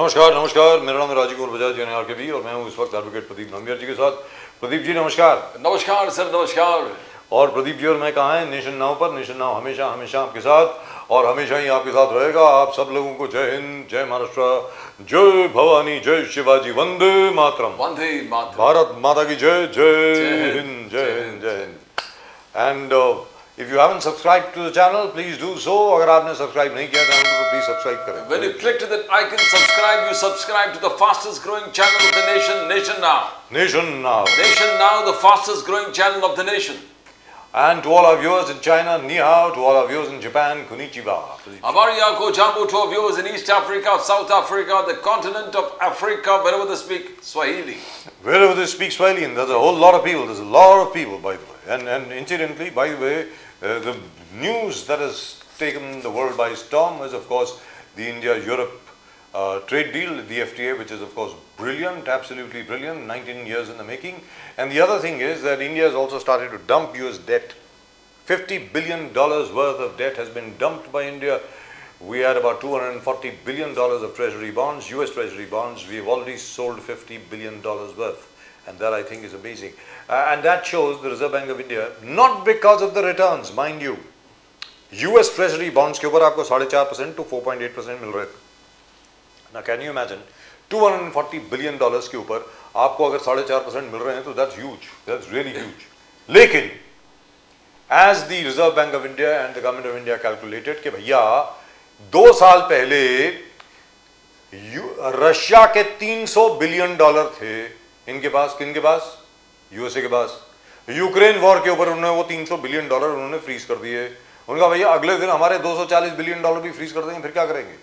नमस्कार नमस्कार, मेरा नाम है राजीव कुमार बजाज JNRKB और मैं हूँ इस वक्त एडवोकेट प्रदीप नंबियार जी के साथ। प्रदीप जी नमस्कार। नमस्कार सर, नमस्कार। और प्रदीप जी और मैं कहाँ हैं? नेशन नाउ पर। नेशन नाउ हमेशा हमेशा आपके साथ और हमेशा ही आपके साथ रहेगा। आप सब लोगों को जय हिंद, जय महाराष्ट्र, जय भवानी, जय शिवाजी, वंदे मातरम। वंदे मातरम। भारत माता की जय, जय हिंद, जय हिंद, जय Hind. And if you haven't subscribed to the channel, please do so. अगर आपने सब्सक्राइब नहीं किया चैनल को, please subscribe करें। When you click to that icon, subscribe. You subscribe to the fastest growing channel of the nation, Nation Now. Nation Now. Nation Now, the fastest growing channel of the nation. And to all our viewers in China, ni hao. To all our viewers in Japan, konnichiwa. Abaria ko jambo to our viewers in East Africa, South Africa, the continent of Africa, wherever they speak Swahili. Wherever they speak Swahili, and there's a whole lot of people. There's a lot of people, by the way. And incidentally, by the way, the news that has taken the world by storm is, of course, the India-Europe trade deal, the FTA, which is, of course, brilliant, absolutely brilliant, 19 years in the making. And the other thing is that India has also started to dump US debt. $50 billion worth of debt has been dumped by India. We had about $240 billion of treasury bonds, US treasury bonds. We've already sold $50 billion worth. And that, I think, is amazing. And that shows the Reserve Bank of India, not because of the returns, mind you. US treasury bonds के ऊपर आपको 4.5% to 4.8% मिल रहे थे. Now can you imagine, $240 billion के ऊपर आपको अगर 4.5% मिल रहे हैं तो that's huge, that's really huge. लेकिन as the Reserve Bank of India and the Government of India calculated कि भैया 2 साल पहले रशिया के $300 बिलियन थे इनके पास, किनके पास? यूएसए के पास। यूक्रेन वॉर के ऊपर उन्होंने वो $300 बिलियन उन्होंने फ्रीज कर दिए। उनका भैया अगले दिन हमारे $240 बिलियन भी फ्रीज कर देंगे, फिर क्या करेंगे?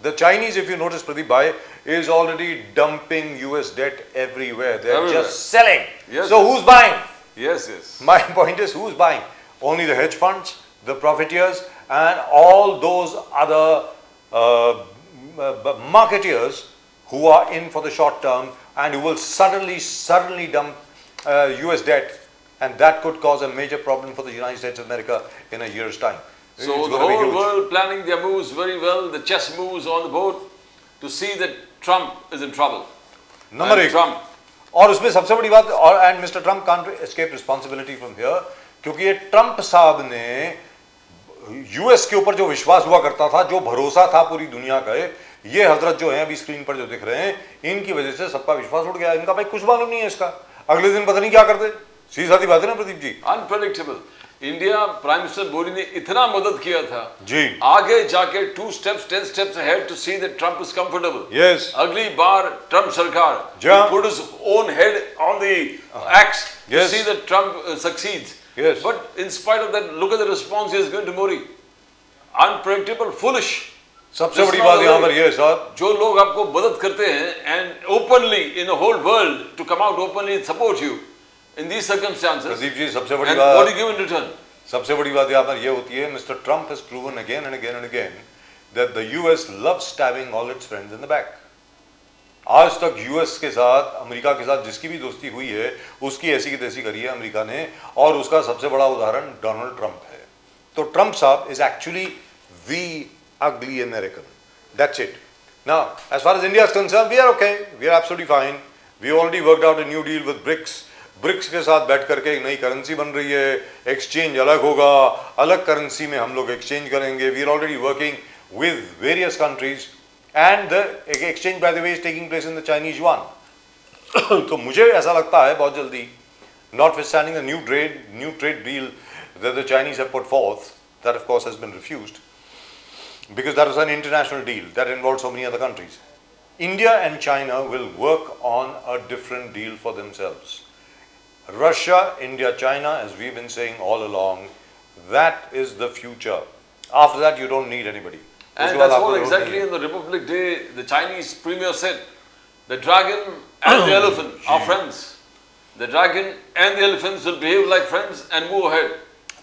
The Chinese, if you notice, Pradeep Bhai, is already dumping US debt everywhere. They're just selling. Yes. So who's buying? Yes, yes. My point is, who's buying? Only the hedge funds, the profiteers, and all those other marketeers who are in for the short term and who will suddenly dump US debt, and that could cause a major problem for the United States of America in a year's time. So the whole world planning their moves very well, the chess moves on the board to see that Trump is in trouble. Number 1. Trump. और उसमें सबसे बड़ी बात, और and Mr. Trump can't escape responsibility from here, क्योंकि ये Trump साहब ने यूएस के ऊपर जो विश्वास हुआ करता था, जो भरोसा था पूरी दुनिया का, ये हजरत जो हैं अभी स्क्रीन पर जो दिख रहे हैं, इनकी वजह से सबका विश्वास उठ गया। इनका भाई कुछ मालूम नहीं है इसका, अगले दिन पता नहीं क्या करते। सीधी सादी बात है ना Pradeep ji. Unpredictable. India prime minister Modi ने इतना मदद किया था जी, आगे जाके 2 steps 10 steps ahead to see that Trump is comfortable. Yes. अगली बार ट्रम्प सरकार put his own head on the axe to see that Trump succeeds. Yes. But in spite of that, look at the response he has given to Modi. Unpredictable, foolish. सबसे बड़ी बात यहाँ पर ये है साहब, जो लोग आपको मदद करते हैं and openly in the whole world to come out openly and support you in these circumstances. Pradeep ji सबसे बड़ी and बात, what do you give in return? सबसे बड़ी बात यहाँ पर ये होती है, Mr. Trump has proven again and again and again that the US loves stabbing all its friends in the back. आज तक यूएस के साथ, अमेरिका के साथ जिसकी भी दोस्ती हुई है, उसकी ऐसी की तैसी करी है अमेरिका ने, और उसका सबसे बड़ा उदाहरण डोनाल्ड ट्रंप है। तो ट्रंप साहब is actually the ugly American. That's it. Now, as far as India is concerned, we are okay. We are absolutely fine. We already worked out a new deal with BRICS. BRICS के साथ बैठ करके एक नई currency बन रही है, exchange अलग होगा, अलग करेंसी में हम लोग एक्सचेंज करेंगे। We are already working with various countries and the exchange by the way is taking place in the Chinese yuan. तो मुझे ऐसा लगता है बहुत जल्दी, notwithstanding the new trade deal that the Chinese have put forth, that of course has been refused because that was an international deal that involved so many other countries. India and China will work on a different deal for themselves. Russia, India, China, as we've been saying all along, that is the future. After that, you don't need anybody. And that's what exactly in the Republic Day, the Chinese premier said, the dragon and the elephant are friends. The dragon and the elephants will behave like friends and move ahead.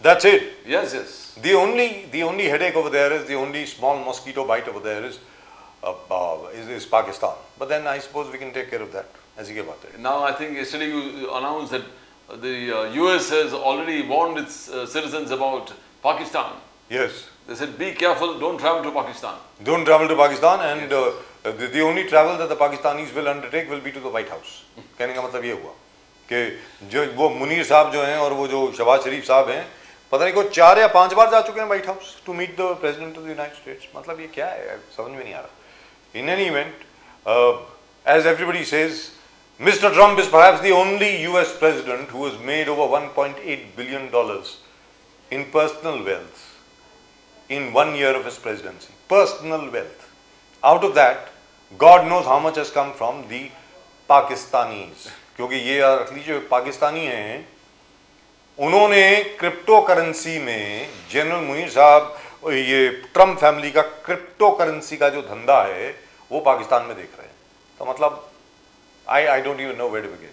That's it. Yes, yes. The only headache over there is, the only small mosquito bite over there is Pakistan. But then I suppose we can take care of that. ऐसी क्या बात है? Now I think yesterday you announced that the US has already warned its citizens about Pakistan. Yes. They said, be careful, don't travel to Pakistan. Don't travel to Pakistan, and the only travel that the Pakistanis will undertake will be to the White House. कहने का मतलब ये हुआ कि जो वो मुनीर साहब जो हैं और वो जो शहबाज शरीफ साहब हैं, पता नहीं को 4 या 5 बार जा चुके हैं White House to meet the president of the United States. मतलब ये क्या है, समझ में नहीं आ रहा. In any event, as everybody says, Mr. Trump is perhaps the only US president who has made over $1.8 billion in personal wealth in 1 year of his presidency. Personal wealth. Out of that, God knows how much has come from the Pakistanis. क्योंकि ये याद रख लीजिए, पाकिस्तानी हैं, उन्होंने crypto currency में general Munir साहब, ये ट्रम्प फैमिली का क्रिप्टो करेंसी का जो धंधा है वो पाकिस्तान में देख रहे हैं. तो मतलब I don't even know where to begin.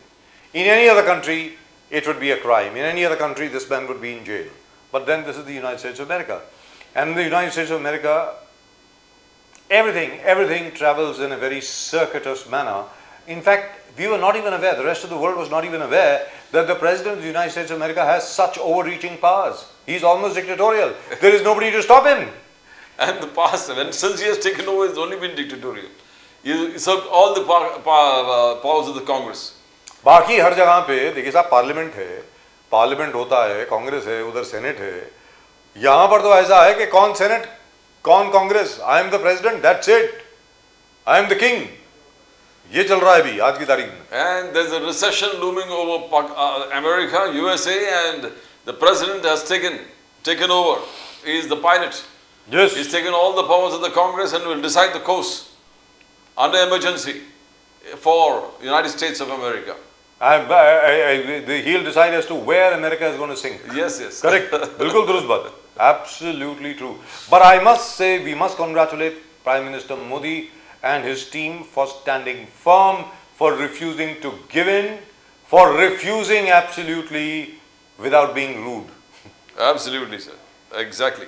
In any other country, it would be a crime. In any other country, this man would be in jail. But then this is the United States of America. And in the United States of America, everything travels in a very circuitous manner. In fact, we were not even aware, the rest of the world was not even aware that the President of the United States of America has such overreaching powers. He's almost dictatorial. There is nobody to stop him. And the past, since he has taken over, it's only been dictatorial. He usurped all the powers of the Congress. बाकी हर जगह पे देखिए साहब, parliament है, parliament होता है, कांग्रेस है, उधर सेनेट है. यहाँ पर तो ऐसा है कि कौन सेनेट कौन Congress, I am the president, that's it, I am the king. ये चल रहा है अभी आज की तारीख में. And there's a recession looming over America, USA, and the president has taken over. He is the pilot. Yes. He's taken all the powers of the Congress and will decide the course under emergency for United States of America. He'll decide as to where America is going to sink. Yes, yes. Correct. बिल्कुल दुरुस्त बात है. Absolutely true. But I must say, we must congratulate Prime Minister Modi and his team for standing firm, for refusing to give in, for refusing absolutely without being rude. Absolutely, sir. Exactly.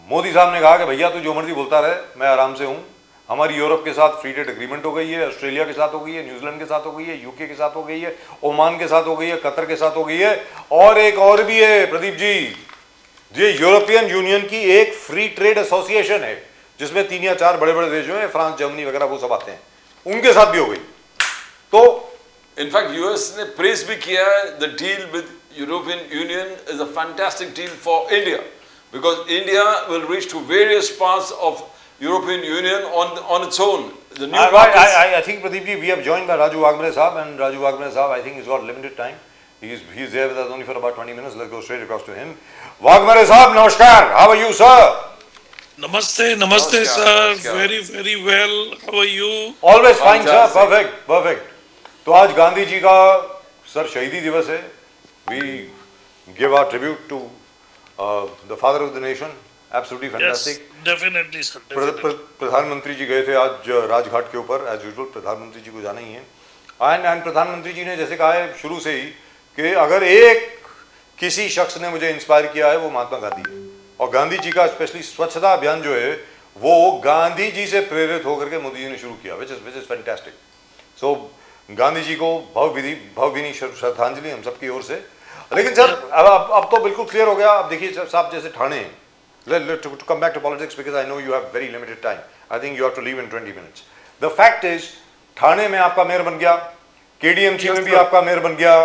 Modi साहब ने कहा कि भैया तू जो मर्जी बोलता रहे, मैं आराम से हूँ. हमारी यूरोप के साथ फ्री ट्रेड एग्रीमेंट हो गई है, ऑस्ट्रेलिया के साथ हो गई है, न्यूजीलैंड के साथ हो गई है, यूके के साथ हो गई है, ओमान के साथ हो गई है, कतर के साथ हो गई है, और एक और भी है प्रदीप जी, ये यूरोपियन यूनियन की एक फ्री ट्रेड एसोसिएशन है जिसमें 3 या 4 बड़े बड़े देश हैं, फ्रांस, जर्मनी वगैरह वो सब आते हैं, उनके साथ भी हो गई. तो इनफैक्ट यूएस ने प्रेस भी किया है, the deal with European Union is a fantastic deal for India, because India will reach to various parts of European Union on its own. The new I think Pradeep ji, we have joined by Raju Wagmare Saab, and Raju Wagmare Saab, I think he's got limited time. He's there with us only for about 20 minutes. Let's go straight across to him. Wagmare Saab, namaskar. How are you, sir? Namaste, Namaskar, sir. namaskar. Very well. How are you? Always fine, sir. Fantastic. Perfect. तो आज गांधी जी का sir शहीदी दिवस है. We give our tribute to the father of the nation. Absolutely fantastic. Yes, definitely, sir. Definitely. प्रधानमंत्री जी गए थे आज राजघाट के ऊपर, एज यूजुअल प्रधानमंत्री जी को जाना ही है. एंड प्रधानमंत्री जी ने जैसे कहा है शुरू से ही कि अगर एक किसी शख्स ने मुझे इंस्पायर किया है वो महात्मा गांधी है. और गांधी जी का स्पेशली स्वच्छता अभियान जो है वो गांधी जी से प्रेरित होकर के मोदी जी ने शुरू किया, विच इज फैंटास्टिक. सो गांधी जी को भावभीनी श्रद्धांजलि हम सबकी ओर से. लेकिन सर अब तो बिल्कुल क्लियर हो गया. अब देखिए साहब, जैसे Thane, to come back to politics because I know you have very limited time. I think you have to leave in 20 minutes. The fact is, Thane में आपका मेयर बन गया, केडीएमसी में भी आपका मेयर बन गया,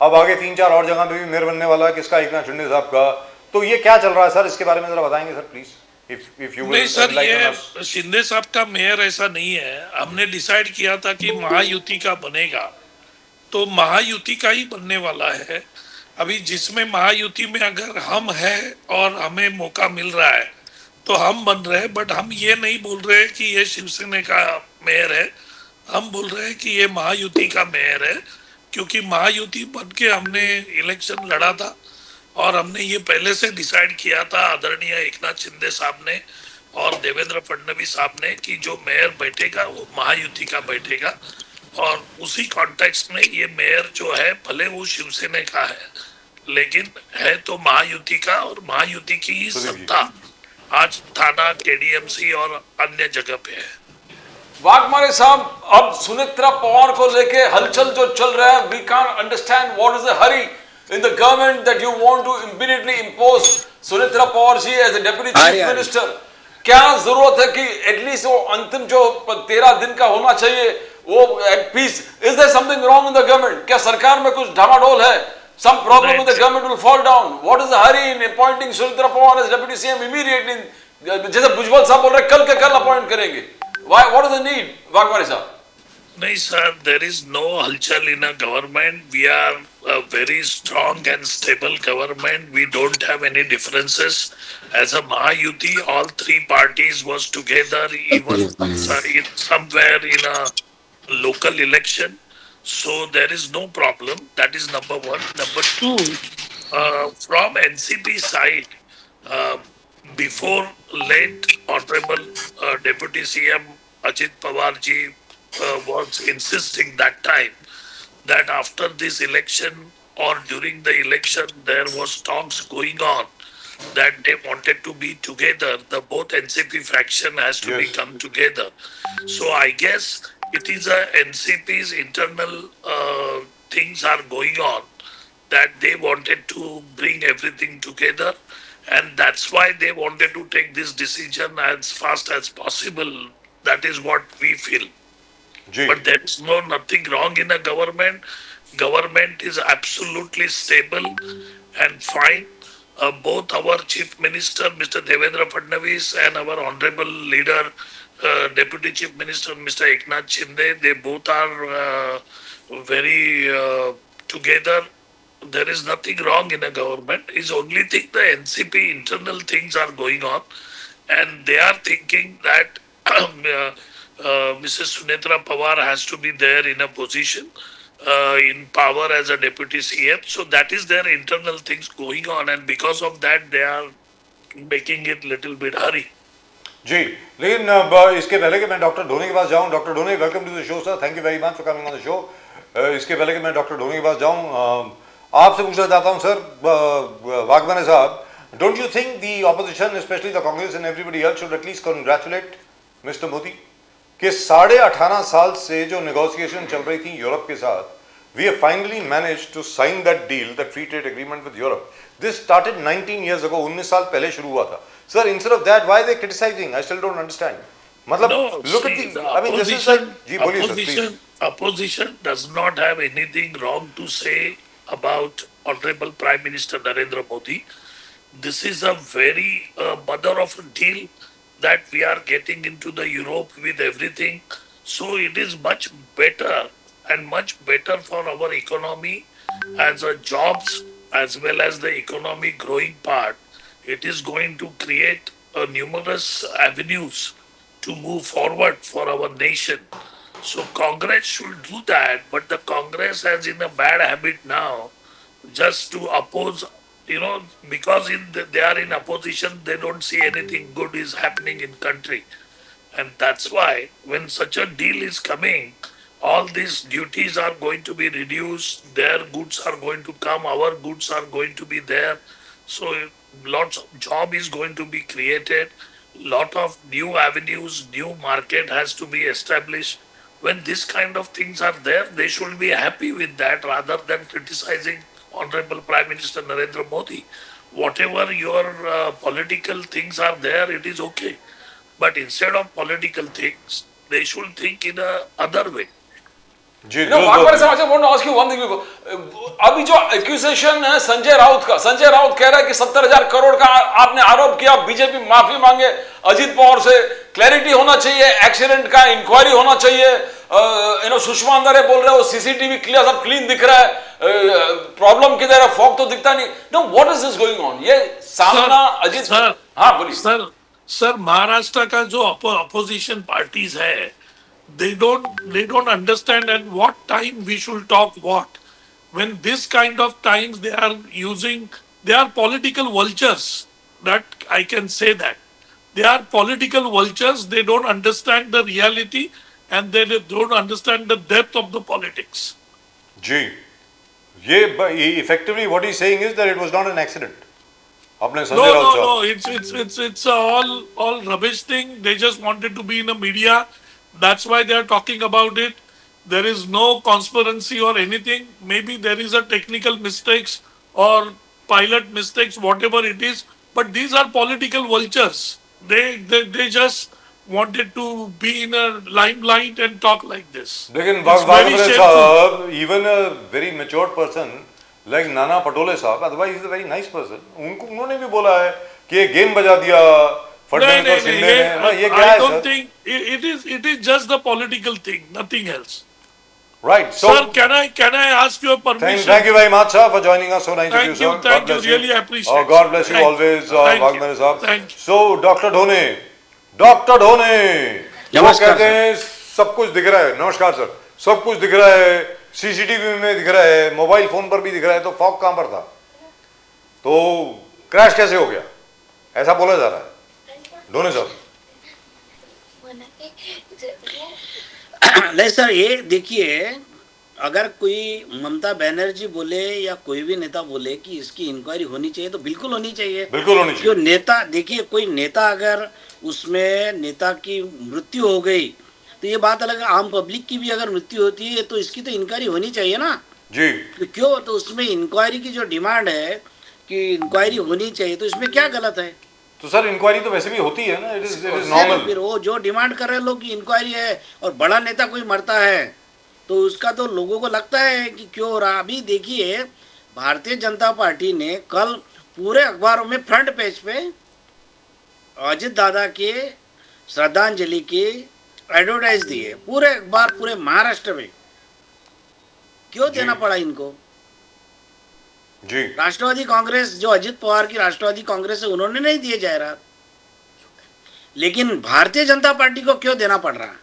अब आगे 3-4 और जगह पे भी मेयर बनने वाला है. किसका? एकनाथ शिंदे साहब का. तो ये क्या चल रहा है सर, इसके बारे में जरा बताएंगे sir please. If you will नहीं सर, enlighten us. ये शिंदे साहब का मेयर ऐसा नहीं है. हमने डिसाइड किया था कि महायुति का बनेगा, तो महायुति का ही बनने वाला है. अभी जिसमें महायुति में अगर हम हैं और हमें मौका मिल रहा है तो हम बन रहे हैं, बट हम ये नहीं बोल रहे कि ये शिवसेना का मेयर है. हम बोल रहे हैं कि ये महायुति का मेयर है, क्योंकि महायुति बन के हमने इलेक्शन लड़ा था और हमने ये पहले से डिसाइड किया था, आदरणीय एकनाथ शिंदे साहब ने और देवेंद्र फडणवीस साहब ने, कि जो मेयर बैठेगा वो महायुति का बैठेगा. और उसी कॉन्टेक्स्ट में ये मेयर जो है, भले वो शिवसेना का है लेकिन है तो महायुति का, और महायुति की ही सत्ता आज थाना, केडीएमसी और अन्य जगह पे है. वाघमारे साहब, अब सुनेत्रा पवार को लेके हलचल जो चल रहा है, we can't understand what is the hurry in the government that you want to immediately impose Sunetra Pawar ji as the deputy chief minister. क्या जरूरत है कि एटलीस्ट वो अंतिम जो 13 दिन का होना चाहिए वो piece? Is there something wrong in the government? क्या सरकार में कुछ ढमाडोल है? Some problem with the government will fall down. What is the hurry in appointing Sunetra Pawar as deputy CM immediately? जैसे भुजबल साहब बोल रहे कल के कल अपॉइंट करेंगे. Why? What is the need, Waghmare साहब? नहीं सर, there is no हलचल in a government. We are a very strong and stable government. We don't have any differences. As a Mahayuti, all three parties was together, even somewhere in a local election. So there is no problem. That is number one. Number two, from NCP side, uh, before late Honorable Deputy CM Ajit Pawar ji was insisting that time that after this election or during the election there was talks going on that they wanted to be together. The both NCP faction has to be Yes. come together. So I guess it is a NCP's internal things are going on that they wanted to bring everything together, and that's why they wanted to take this decision as fast as possible. That is what we feel. जी But there is nothing wrong in a government. Government is absolutely stable and fine. Both our chief minister, Mr. Devendra Fadnavis, and our honorable leader, deputy chief minister, Mr. Eknath Shinde, they both are very together. There is nothing wrong in a government. It's only thing the NCP internal things are going on, and they are thinking that Mrs. Sunetra Pawar has to be there in a position in power as a deputy CM. So that is their internal things going on, and because of that, they are making it little bit hurry. जी लेकिन इसके पहले कि मैं doctor ढोने के पास जाऊं, doctor Dhone welcome to the show sir, thank you very much for coming on the show. इसके पहले कि मैं डॉक्टर ढोने के पास जाऊं, आपसे पूछना चाहता हूं सर वाघमारे साहब, don't you think the opposition specially the Congress and everybody else should at least congratulate mister Modi कि 18.5 साल से जो नेगोशिएशन चल रही थी यूरोप के साथ, we have finally managed to sign that deal, that free trade agreement with Europe. This started 19 years ago, 19 साल पहले शुरू हुआ था. Sir, instead of that, why are they criticizing? I still don't understand. मतलब, No, look see, at the, I mean, this is like, जी बोलिए sir, please. opposition does not have anything wrong to say about Honorable Prime Minister Narendra Modi. This is a very mother of a deal that we are getting into the Europe with everything. So it is much better and much better for our economy as a jobs as well as the economy growing part. It is going to create numerous avenues to move forward for our nation. So Congress should do that, but the Congress has in a bad habit now just to oppose, because they are in opposition, they don't see anything good is happening in country. And that's why when such a deal is coming, all these duties are going to be reduced, their goods are going to come, our goods are going to be there. So lots of job is going to be created, lot of new avenues, new market has to be established. When this kind of things are there, they should be happy with that rather than criticizing Honorable Prime Minister Narendra Modi. Whatever your political things are there, it is okay. But instead of political things, they should think in a other way. Ji No, Waghmare साहब, I want to ask you one thing. अभी जो accusation है संजय राउत का, संजय राउत कह रहा है कि 70,000 करोड़ का आपने आरोप किया, बीजेपी माफी मांगे अजीत पवार से, क्लैरिटी होना चाहिए, एक्सीडेंट का इंक्वायरी होना चाहिए. सुषमा अंदर बोल रहे हो सीसीटीवी क्लियर, सब क्लीन दिख रहा है, प्रॉब्लम किधर है, फॉग तो दिखता नहीं. No, what is this going on? ये सामना अजीत, हाँ बोलिए सर महाराष्ट्र का जो अपोजिशन पार्टीज है, they don't understand at what time we should talk what. When this kind of times they are political vultures. That I can say that. They are political vultures. They don't understand the reality and they don't understand the depth of the politics. जी ये effectively what he's saying is that it was not an accident. आपने संजय राउत साहब, It's all rubbish thing. They just wanted to be in the media. That's why they are talking about it. There is no conspiracy or anything. Maybe there is a technical mistakes or pilot mistakes, whatever it is. But these are political vultures. they just wanted to be in a limelight and talk like this. लेकिन It's very Waghmare shameful. साहब, even a very matured person like Nana Patole साहब, otherwise he's a very nice person, उन्होंने भी बोला है कि ये game बजा दिया फडणवीस और शिंदे ने। ना, ये क्या I है don't sir? think it is just the political thing, nothing else. Right. So Sir, can I ask your permission? thank you very much, sir, for joining us. So nice of Thank you, sir. you, thank you, bless really appreciate Oh, God bless you Thank always, you. Thank Waghmare you. साहब। Thank you. So doctor ढोने वो नमस्कार कहते हैं सब कुछ दिख रहा है। नमस्कार सर। सब कुछ दिख रहा है, सीसीटीवी में दिख रहा है, मोबाइल फोन पर भी दिख रहा है, तो फॉग कहां पर था? तो क्रैश कैसे हो गया? ऐसा बोला जा रहा है ढोने साहब। नहीं सर, ये देखिए, अगर कोई ममता बनर्जी बोले या कोई भी नेता बोले कि इसकी इंक्वायरी होनी चाहिए तो बिल्कुल होनी चाहिए। बिल्कुल होनी क्यों चाहिए। नेता, देखिए कोई नेता अगर उसमें नेता की मृत्यु हो गई तो ये बात अलग है, आम पब्लिक की भी अगर मृत्यु होती है तो इसकी तो इंक्वायरी होनी चाहिए ना। जी तो क्यों, तो उसमें इंक्वायरी की जो डिमांड है कि इंक्वायरी होनी चाहिए, तो इसमें क्या गलत है? तो सर इंक्वायरी तो वैसे भी होती है ना, इट इज नॉर्मल। फिर वो जो डिमांड कर रहे हैं लोग की इंक्वायरी है और बड़ा नेता कोई मरता है तो उसका तो लोगों को लगता है कि क्यों हो रहा। अभी देखिए, भारतीय जनता पार्टी ने कल पूरे अखबारों में फ्रंट पेज पे अजित दादा के श्रद्धांजलि की एडवर्टाइज दी है, पूरे अखबार पूरे महाराष्ट्र में। क्यों जी। देना पड़ा इनको? जी राष्ट्रवादी कांग्रेस, जो अजित पवार की राष्ट्रवादी कांग्रेस है, उन्होंने नहीं दिए जायरात, लेकिन भारतीय जनता पार्टी को क्यों देना पड़ रहा है?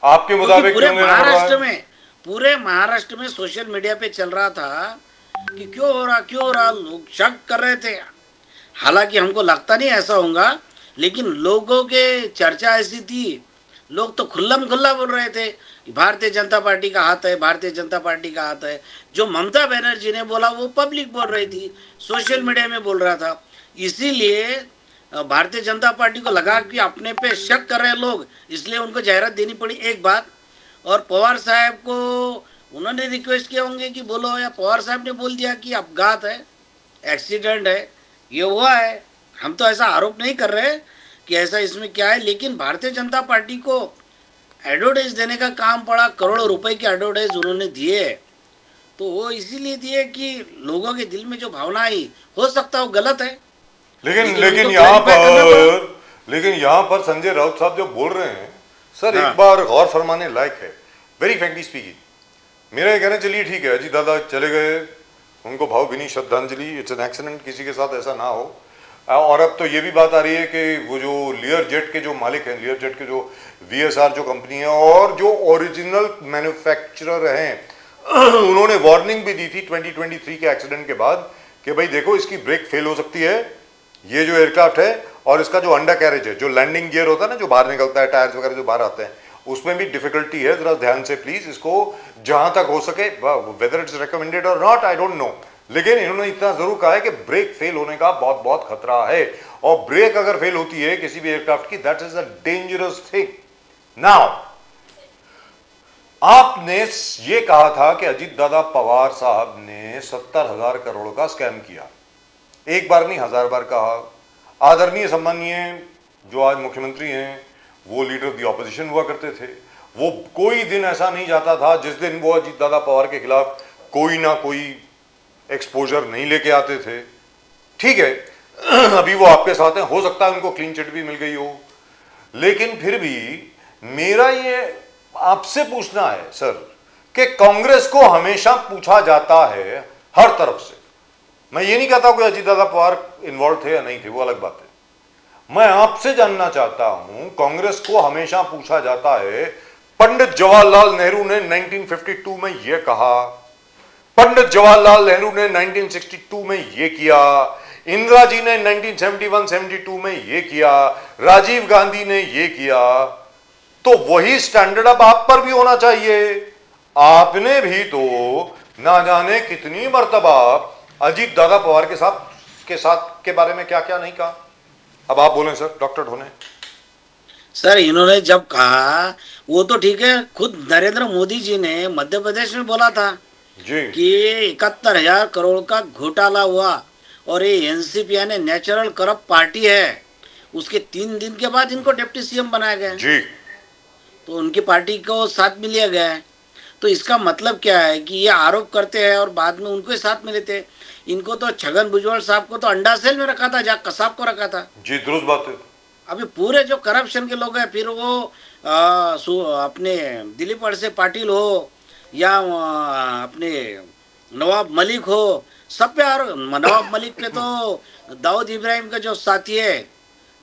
आपके मुताबिक पूरे क्यों देना पड़ रहा है? पूरे महाराष्ट्र में सोशल मीडिया पे चल रहा था कि क्यों हो रहा, लोग शक कर रहे थे। हालांकि हमको लगता नहीं ऐसा होगा, लेकिन लोगों के चर्चा ऐसी थी, लोग तो खुल्लम खुल्ला बोल रहे थे भारतीय जनता पार्टी का हाथ है, भारतीय जनता पार्टी का हाथ है। जो ममता बनर्जी ने बोला वो पब्लिक बोल रही थी, सोशल मीडिया में बोल रहा था। इसीलिए भारतीय जनता पार्टी को लगा कि अपने पे शक कर रहे लोग, इसलिए उनको जाहिरात देनी पड़ी। एक बात, और पवार साहब को उन्होंने रिक्वेस्ट किया होंगे कि बोलो, या पवार साहब ने बोल दिया कि अपघात है, एक्सीडेंट है, ये हुआ है। हम तो ऐसा आरोप नहीं कर रहे कि ऐसा इसमें क्या है, लेकिन भारतीय जनता पार्टी को एडवर्टाइज देने का काम पड़ा, करोड़ों रुपए के एडवर्टाइज उन्होंने दिए, तो वो इसीलिए दिए कि लोगों के दिल में जो भावना आई, हो सकता है वो गलत है। लेकिन उनको यहाँ clarify करना पर लेकिन यहाँ पर संजय राउत साहब जो बोल रहे हैं सर, हाँ। एक बार गौर फरमाने लायक है। वेरी फ्रेंकली स्पीकिंग, मेरा ये कहना, चलिए ठीक है अजीत दादा चले गए, उनको भावभीनी श्रद्धांजलि, इट्स एन एक्सीडेंट, किसी के साथ ऐसा ना हो। और अब तो ये भी बात आ रही है कि वो जो लियर जेट के जो मालिक हैं, लियर जेट के जो VSR जो कंपनी है और जो ओरिजिनल मैन्युफैक्चरर हैं, उन्होंने वार्निंग भी दी थी 2023 के एक्सीडेंट के बाद कि भाई देखो इसकी ब्रेक फेल हो सकती है, ये जो एयरक्राफ्ट है, और इसका जो अंडर कैरेज है, जो लैंडिंग गियर होता है ना, जो बाहर निकलता है, टायर्स वगैरह जो बाहर आते हैं, उसमें भी डिफिकल्टी है। जरा ध्यान से प्लीज इसको जहां तक हो सके, वेदर इट्स रिकमेंडेड और नॉट आई डोंट नो, लेकिन इन्होंने इतना जरूर कहा है कि ब्रेक फेल होने का बहुत बहुत खतरा है, और ब्रेक अगर फेल होती है किसी भी एयरक्राफ्ट की, that is a dangerous thing. Now आपने ये कहा था कि अजीत दादा पवार साहब ने 70,000 करोड़ का स्कैम किया, एक बार नहीं 1000 बार कहा। आदरणीय सम्मानीय जो आज मुख्यमंत्री हैं, वो लीडर ऑफ द ऑपोजिशन हुआ करते थे, वो कोई दिन ऐसा नहीं जाता था जिस दिन वो अजीत दादा पवार के खिलाफ कोई ना कोई एक्सपोजर नहीं लेके आते थे। ठीक है, अभी वो आपके साथ हैं, हो सकता है उनको क्लीन चिट भी मिल गई हो, लेकिन फिर भी मेरा ये आपसे पूछना है सर कि कांग्रेस को हमेशा पूछा जाता है हर तरफ से, मैं ये नहीं कहता कोई अजीत दादा पवार इन्वॉल्व थे या नहीं थे, वो अलग बात है। मैं आपसे जानना चाहता हूं, कांग्रेस को हमेशा पूछा जाता है, पंडित जवाहरलाल नेहरू ने 1952 में यह कहा, पंडित जवाहरलाल नेहरू ने 1962 में यह किया, इंदिरा जी ने 1971-72 में यह किया, राजीव गांधी ने यह किया, तो वही स्टैंडर्ड अब आप पर भी होना चाहिए। आपने भी तो ना जाने कितनी मर्तबा अजीत दादा पवार के साथ के बारे में क्या क्या नहीं कहा। अब आप बोलें सर, डॉक्टर ढोने। सर, इन्होंने जब कहा वो तो ठीक है, खुद नरेंद्र मोदी जी ने मध्य प्रदेश में बोला था जी कि 71,000 करोड़ का घोटाला हुआ और ये एनसीपी यानी नेचुरल करप्ट पार्टी है, उसके 3 दिन के बाद इनको डिप्टी सीएम बनाया गया है। जी तो उनकी पार्टी को साथ में लिया गया है। तो इसका मतलब क्या है कि ये आरोप करते हैं और बाद में उनको ही साथ में लेते हैं। इनको तो छगन भुजबल साहब को तो अंडा सेल में रखा था, जहाँ कसाब को रखा था। जी दुरुस्त बात है। अभी पूरे जो करप्शन के लोग हैं, फिर वो अपने दिलीप वळसे पाटिल हो या अपने नवाब मलिक हो, सब पे नवाब मलिक पे तो दाऊद इब्राहिम का जो साथी है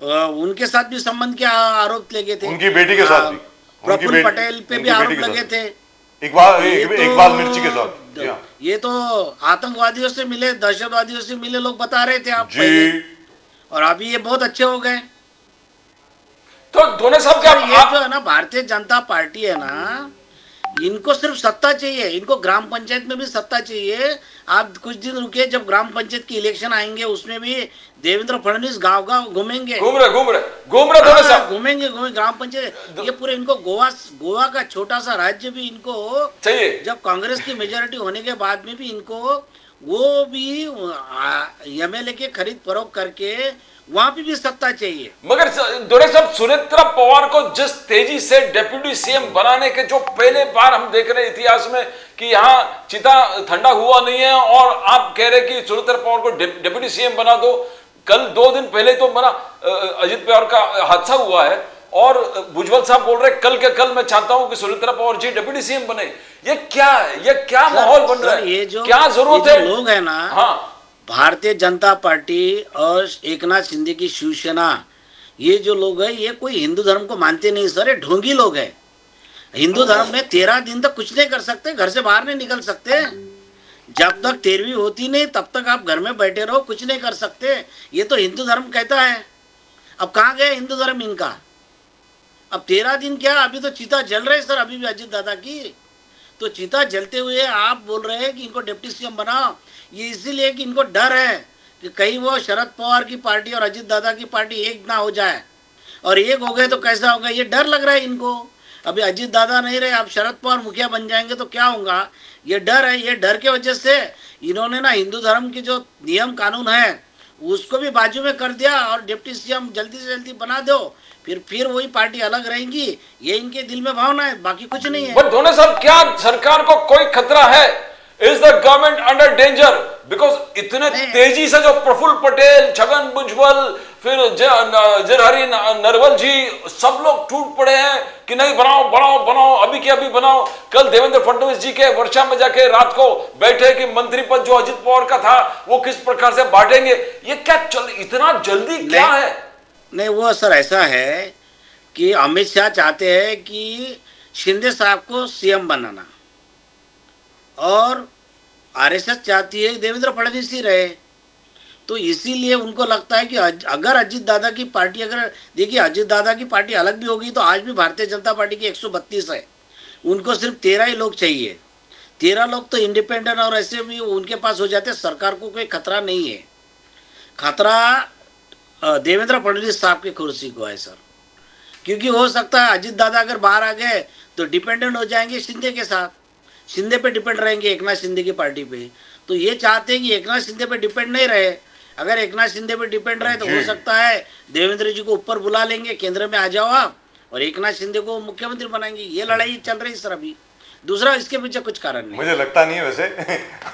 उनके साथ भी संबंध के आरोप लगे थे। उनकी बेटी के साथ भी, प्रफुल्ल पटेल पे भी आरोप लगे थे। इकबाल मिर्ची के साथ। जी हाँ। ये तो आतंकवादियों से मिले, दहशतवादियों से मिले लोग बता रहे थे आप जी पहले, और अभी ये बहुत अच्छे हो गए। तो दोनों साहब क्या ये जो है ना भारतीय जनता पार्टी है ना, इनको सिर्फ सत्ता चाहिए, इनको ग्राम पंचायत में भी सत्ता चाहिए। आप कुछ दिन रुके, जब ग्राम पंचायत की इलेक्शन आएंगे उसमें भी देवेंद्र फडणवीस गांव गांव घूमेंगे, घूम रहे दोनों साहब घूमेंगे ग्राम पंचायत। ये पूरे इनको गोवा का छोटा सा राज्य भी इनको चाहिए। जब कांग्रेस की मेजोरिटी होने के बाद में भी इनको वो भी एमएलए के खरीद फरोख्त करके वहां पे भी सत्ता चाहिए। मगर दोनों साहब, सुनेत्रा पवार को जिस तेजी से डेप्यूटी सीएम बनाने के जो पहले बार हम देख रहे हैं इतिहास में कि यहाँ चिता ठंडा हुआ नहीं है, और आप कह रहे कि सुनेत्रा पवार को डेप्यूटी सीएम बना दो। कल 2 दिन पहले तो बना अजित पवार का हादसा हुआ है, और भुजबल साहब बोल रहे कल के कल मैं चाहता हूं कि सुनेत्रा पवार जी डेप्यूटी सीएम बने। ये क्या है, ये क्या माहौल बन रहा है, क्या जरूरत है? लोग है ना, हाँ, भारतीय जनता पार्टी और एकनाथ शिंदे की शिवसेना, ये जो लोग हैं ये कोई हिंदू धर्म को मानते नहीं सर, ये ढोंगी लोग हैं। हिंदू धर्म में 13 दिन तक कुछ नहीं कर सकते, घर से बाहर नहीं निकल सकते। जब तक 13वीं होती नहीं तब तक आप घर में बैठे रहो, कुछ नहीं कर सकते। ये तो हिंदू धर्म कहता है। अब कहाँ गया हिंदू धर्म इनका? अब 13 दिन क्या, अभी तो चिता जल रहे सर, अभी भी अजित दादा की तो चिता जलते हुए आप बोल रहे हैं कि इनको डिप्टी सीएम बनाओ। ये इसीलिए कि इनको डर है कि कहीं वो शरद पवार की पार्टी और अजित दादा की पार्टी एक ना हो जाए, और एक हो गए तो कैसा होगा, ये डर लग रहा है इनको। अभी अजित दादा नहीं रहे, अब शरद पवार मुखिया बन जाएंगे तो क्या होगा, ये डर है। ये डर के वजह से इन्होंने ना हिंदू धर्म की जो नियम कानून है उसको भी बाजू में कर दिया, और डिप्टी सीएम जल्दी से जल्दी बना दो, फिर वही पार्टी अलग रहेंगी। ये इनके दिल में भावना है, बाकी कुछ नहीं है। बट दोनों साहब, क्या सरकार को कोई खतरा है? Is the government under danger? Because इतने तेजी से जो प्रफुल्ल पटेल, छगन भुजबल, फिर जरहरी नरवल जी, सब लोग टूट पड़े हैं कि नहीं बनाओ बनाओ बनाओ, अभी के अभी बनाओ। कल देवेंद्र फडणवीस जी के वर्षा में जाके रात को बैठे कि मंत्री पद जो अजित पवार का था वो किस प्रकार से बांटेंगे। ये क्या इतना जल्दी क्या है? नहीं, वो सर ऐसा है कि अमित शाह चाहते हैं कि शिंदे साहब को सीएम बनाना, और आरएसएस चाहती है देवेंद्र फडणवीस ही रहे। तो इसीलिए उनको लगता है कि अगर अजित दादा की पार्टी, अगर देखिए अजित दादा की पार्टी अलग भी होगी तो आज भी भारतीय जनता पार्टी की 132 है, उनको सिर्फ 13 ही लोग चाहिए। 13 लोग तो इंडिपेंडेंट और ऐसे भी उनके पास हो जाते, सरकार को कोई खतरा नहीं है। खतरा देवेंद्र फडणवीस साहब की कुर्सी को है सर, क्योंकि हो सकता है अजित दादा अगर बाहर आ गए तो डिपेंडेंट हो जाएंगे शिंदे के साथ, शिंदे पे डिपेंड रहेंगे, एकनाथ शिंदे की पार्टी पे। तो ये चाहते हैं कि एकनाथ शिंदे पे डिपेंड नहीं रहे। अगर एकनाथ शिंदे पे डिपेंड रहे तो हो सकता है देवेंद्र जी को ऊपर बुला लेंगे, केंद्र में आ जाओ आप, और एकनाथ शिंदे को मुख्यमंत्री बनाएंगे। ये लड़ाई चल रही सर अभी। दूसरा इसके पीछे कुछ कारण नहीं, मुझे लगता नहीं है वैसे।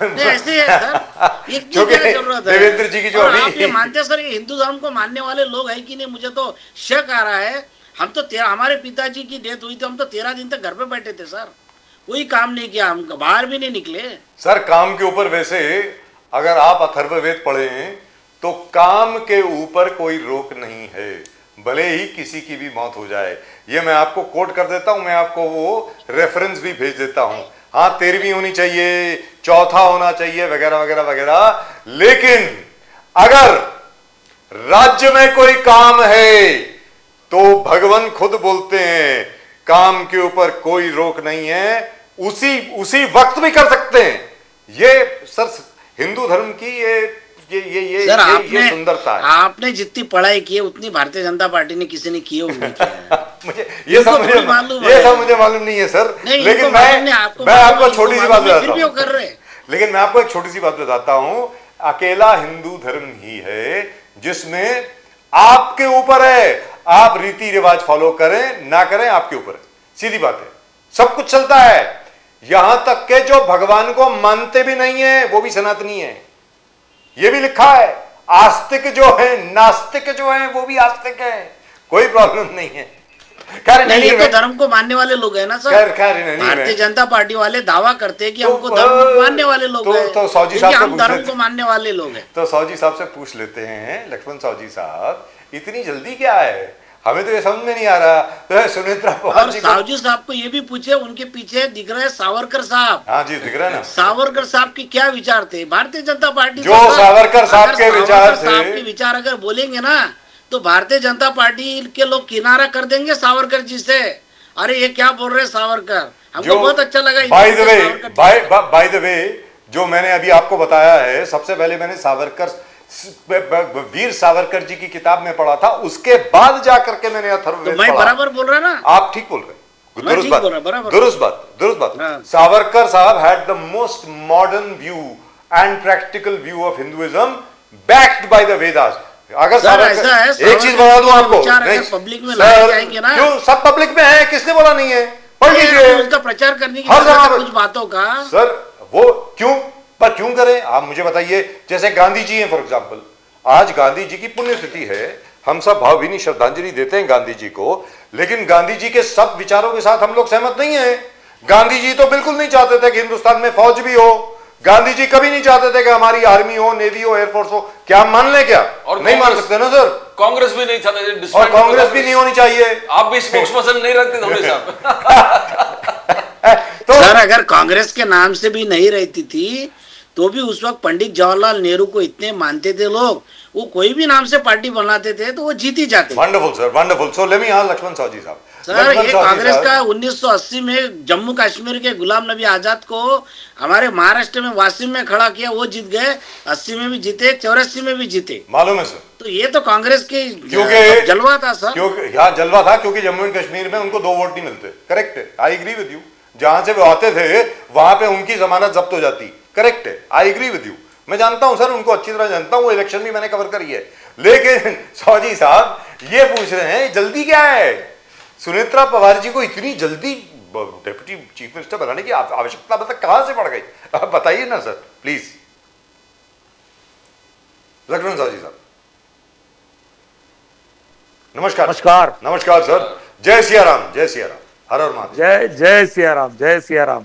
नहीं ऐसे है सर, एक क्या जरूरत है देवेंद्र जी की जो अभी आप ये मानते हैं सर ये हिंदू धर्म को मानने वाले लोग है कि नहीं? मुझे तो शक आ रहा है। हम तो हमारे पिताजी की डेथ हुई तो हम तो 13 दिन तक घर पे बैठे थे सर, कोई काम नहीं किया, हम बाहर भी नहीं निकले सर। काम के ऊपर वैसे अगर आप अथर्ववेद पढ़े तो काम के ऊपर कोई रोक नहीं है, भले ही किसी की भी मौत हो जाए। ये मैं आपको कोट कर देता हूं, मैं आपको वो रेफरेंस भी भेज देता हूं। हाँ 13वीं होनी चाहिए, चौथा होना चाहिए, वगैरह वगैरह वगैरह, लेकिन अगर राज्य में कोई काम है तो भगवान खुद बोलते हैं काम के ऊपर कोई रोक नहीं है, उसी वक्त भी कर सकते हैं। ये सर हिंदू धर्म की ये सर आपने सुंदरता है। आपने जितनी पढ़ाई की है उतनी भारतीय जनता पार्टी ने किसी ने की है नहीं किया मुझे ये सब मुझे मालूम नहीं है सर, लेकिन मैं आपको छोटी सी बात बताता हूँ। लेकिन मैं आपको एक छोटी सी बात बताता हूँ, अकेला हिंदू धर्म ही है जिसमें आपके ऊपर है, आप रीति रिवाज फॉलो करें ना करें, आपके ऊपर है, सीधी बात है। सब कुछ चलता है, यहां तक के जो भगवान को मानते भी नहीं है वो भी सनातनी है, ये भी लिखा है। आस्तिक जो है, नास्तिक जो है वो भी आस्तिक है, कोई प्रॉब्लम नहीं है। नहीं, ये तो धर्म को मानने वाले लोग हैं ना सर। भारतीय जनता पार्टी वाले दावा करते हैं कि हमको धर्म मानने वाले लोग हैं, तो सौजी साहब हम धर्म को मानने वाले लोग हैं। तो सौजी साहब से पूछ लेते हैं, लक्ष्मण सौजी साहब, इतनी जल्दी क्या है? हमें तो ये समझ में नहीं आ रहा। तो सुनेत्रा पवार और सावजी साहब को ये भी पूछे, उनके पीछे दिख रहे हैं सावरकर साहब। हाँ जी, दिख रहा है ना। सावरकर साहब की क्या विचार थे? भारतीय जनता पार्टी जो सावरकर साहब के विचार थे, साहब के विचार अगर बोलेंगे ना तो भारतीय जनता पार्टी के लोग किनारा कर देंगे सावरकर जी से। अरे ये क्या बोल रहे हैं सावरकर, हमको बहुत अच्छा लगा। बाय द वे जो मैंने अभी आपको बताया है, सबसे पहले मैंने सावरकर, वीर सावरकर जी की किताब में पढ़ा था, उसके बाद जाकर के मैंने अथर्ववेद तो मैं बराबर बोल रहा ना? आप ठीक बोल रहे, दुरुस्त बात। हाँ। सावरकर साहब had the most modern view and practical view of Hinduism backed by the Vedas. अगर सावरकर, एक चीज बता दूं आपको, पब्लिक में लाए जाएंगे ना, क्यों सब पब्लिक में है, किसने बोला नहीं है? पढ़ लीजिए, उसका प्रचार करने की कुछ बातों का। सर वो क्यों करें आप मुझे बताइए। जैसे गांधी जी हैं फॉर एग्जांपल, आज गांधी जी की पुण्यतिथि है, हम सब भावभीनी श्रद्धांजलि देते हैं गांधी जी को, लेकिन गांधी जी के सब विचारों के साथ हम लोग सहमत नहीं है। गांधी जी तो बिल्कुल नहीं चाहते थे कि हिंदुस्तान में फौज भी हो, गांधी जी कभी नहीं चाहते थे कि हमारी आर्मी हो, नेवी हो, एयरफोर्स हो। क्या हम मान लें? क्या और नहीं मान सकते ना सर? कांग्रेस भी नहीं चाहते थे, और कांग्रेस भी नहीं होनी चाहिए। आप भी स्पोक्सपर्सन नहीं रखते धोनी साहब। तो सर अगर कांग्रेस के नाम से भी नहीं रहती थी तो भी उस वक्त पंडित जवाहरलाल नेहरू को इतने मानते थे लोग, वो कोई भी नाम से पार्टी बनाते थे तो वो जीत ही जाते। Wonderful sir, wonderful. So let me ask Lakshman Sahu ji साहब, सर ये कांग्रेस का 1980 में जम्मू कश्मीर के गुलाम नबी आजाद को हमारे महाराष्ट्र में वासिम में खड़ा किया, वो जीत गए। 80 में भी जीते, 84 में भी जीते, मालूम है सर। तो ये तो कांग्रेस की जलवा था सर। क्योंकि यहाँ जलवा था, क्योंकि जम्मू एंड कश्मीर में उनको 2 वोट नहीं मिलते। करेक्ट है, आई एग्री विद यू। जहां से वो आते थे वहां पे उनकी जमानत जब्त हो जाती। करेक्ट है, आई एग्री विद यू। मैं जानता हूं सर, उनको अच्छी तरह जानता हूं, वो इलेक्शन भी मैंने कवर करी है। लेकिन सौजी साहब ये पूछ रहे हैं जल्दी क्या है? सुनेत्रा पवार जी को इतनी जल्दी डेप्यूटी चीफ मिनिस्टर बनाने की आवश्यकता मतलब कहां से पड़ गई? आप बताइए ना सर प्लीज। लक्ष्मण साहू जी साहब नमस्कार। नमस्कार। नमस्कार सर। जय सिया राम, जय सिया राम, हर हर महादेव। जय सिया राम, जय सिया राम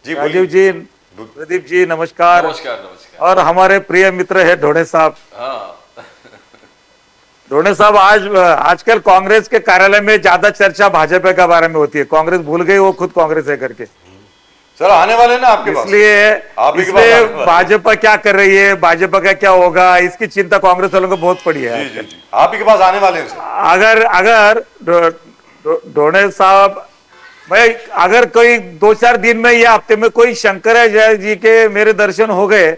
जी। राजीव जी, प्रदीप जी नमस्कार। नमस्कार। और हमारे प्रिय मित्र है ढोणे साहब। हाँ। ढोणे साहब, आजकल कांग्रेस के कार्यालय में ज्यादा चर्चा भाजपा के बारे में होती है। कांग्रेस भूल गई वो खुद कांग्रेस है करके। सर आने वाले ना आपके पास, इसलिए भाजपा क्या कर रही है, भाजपा का क्या होगा, इसकी चिंता कांग्रेस वालों को बहुत पड़ी है। जी। आप ही के पास आने वाले हैं सर। अगर ढोणे साहब, मैं अगर कोई 2-4 दिन में या हफ्ते में कोई शंकराचार्य जी के मेरे दर्शन हो गए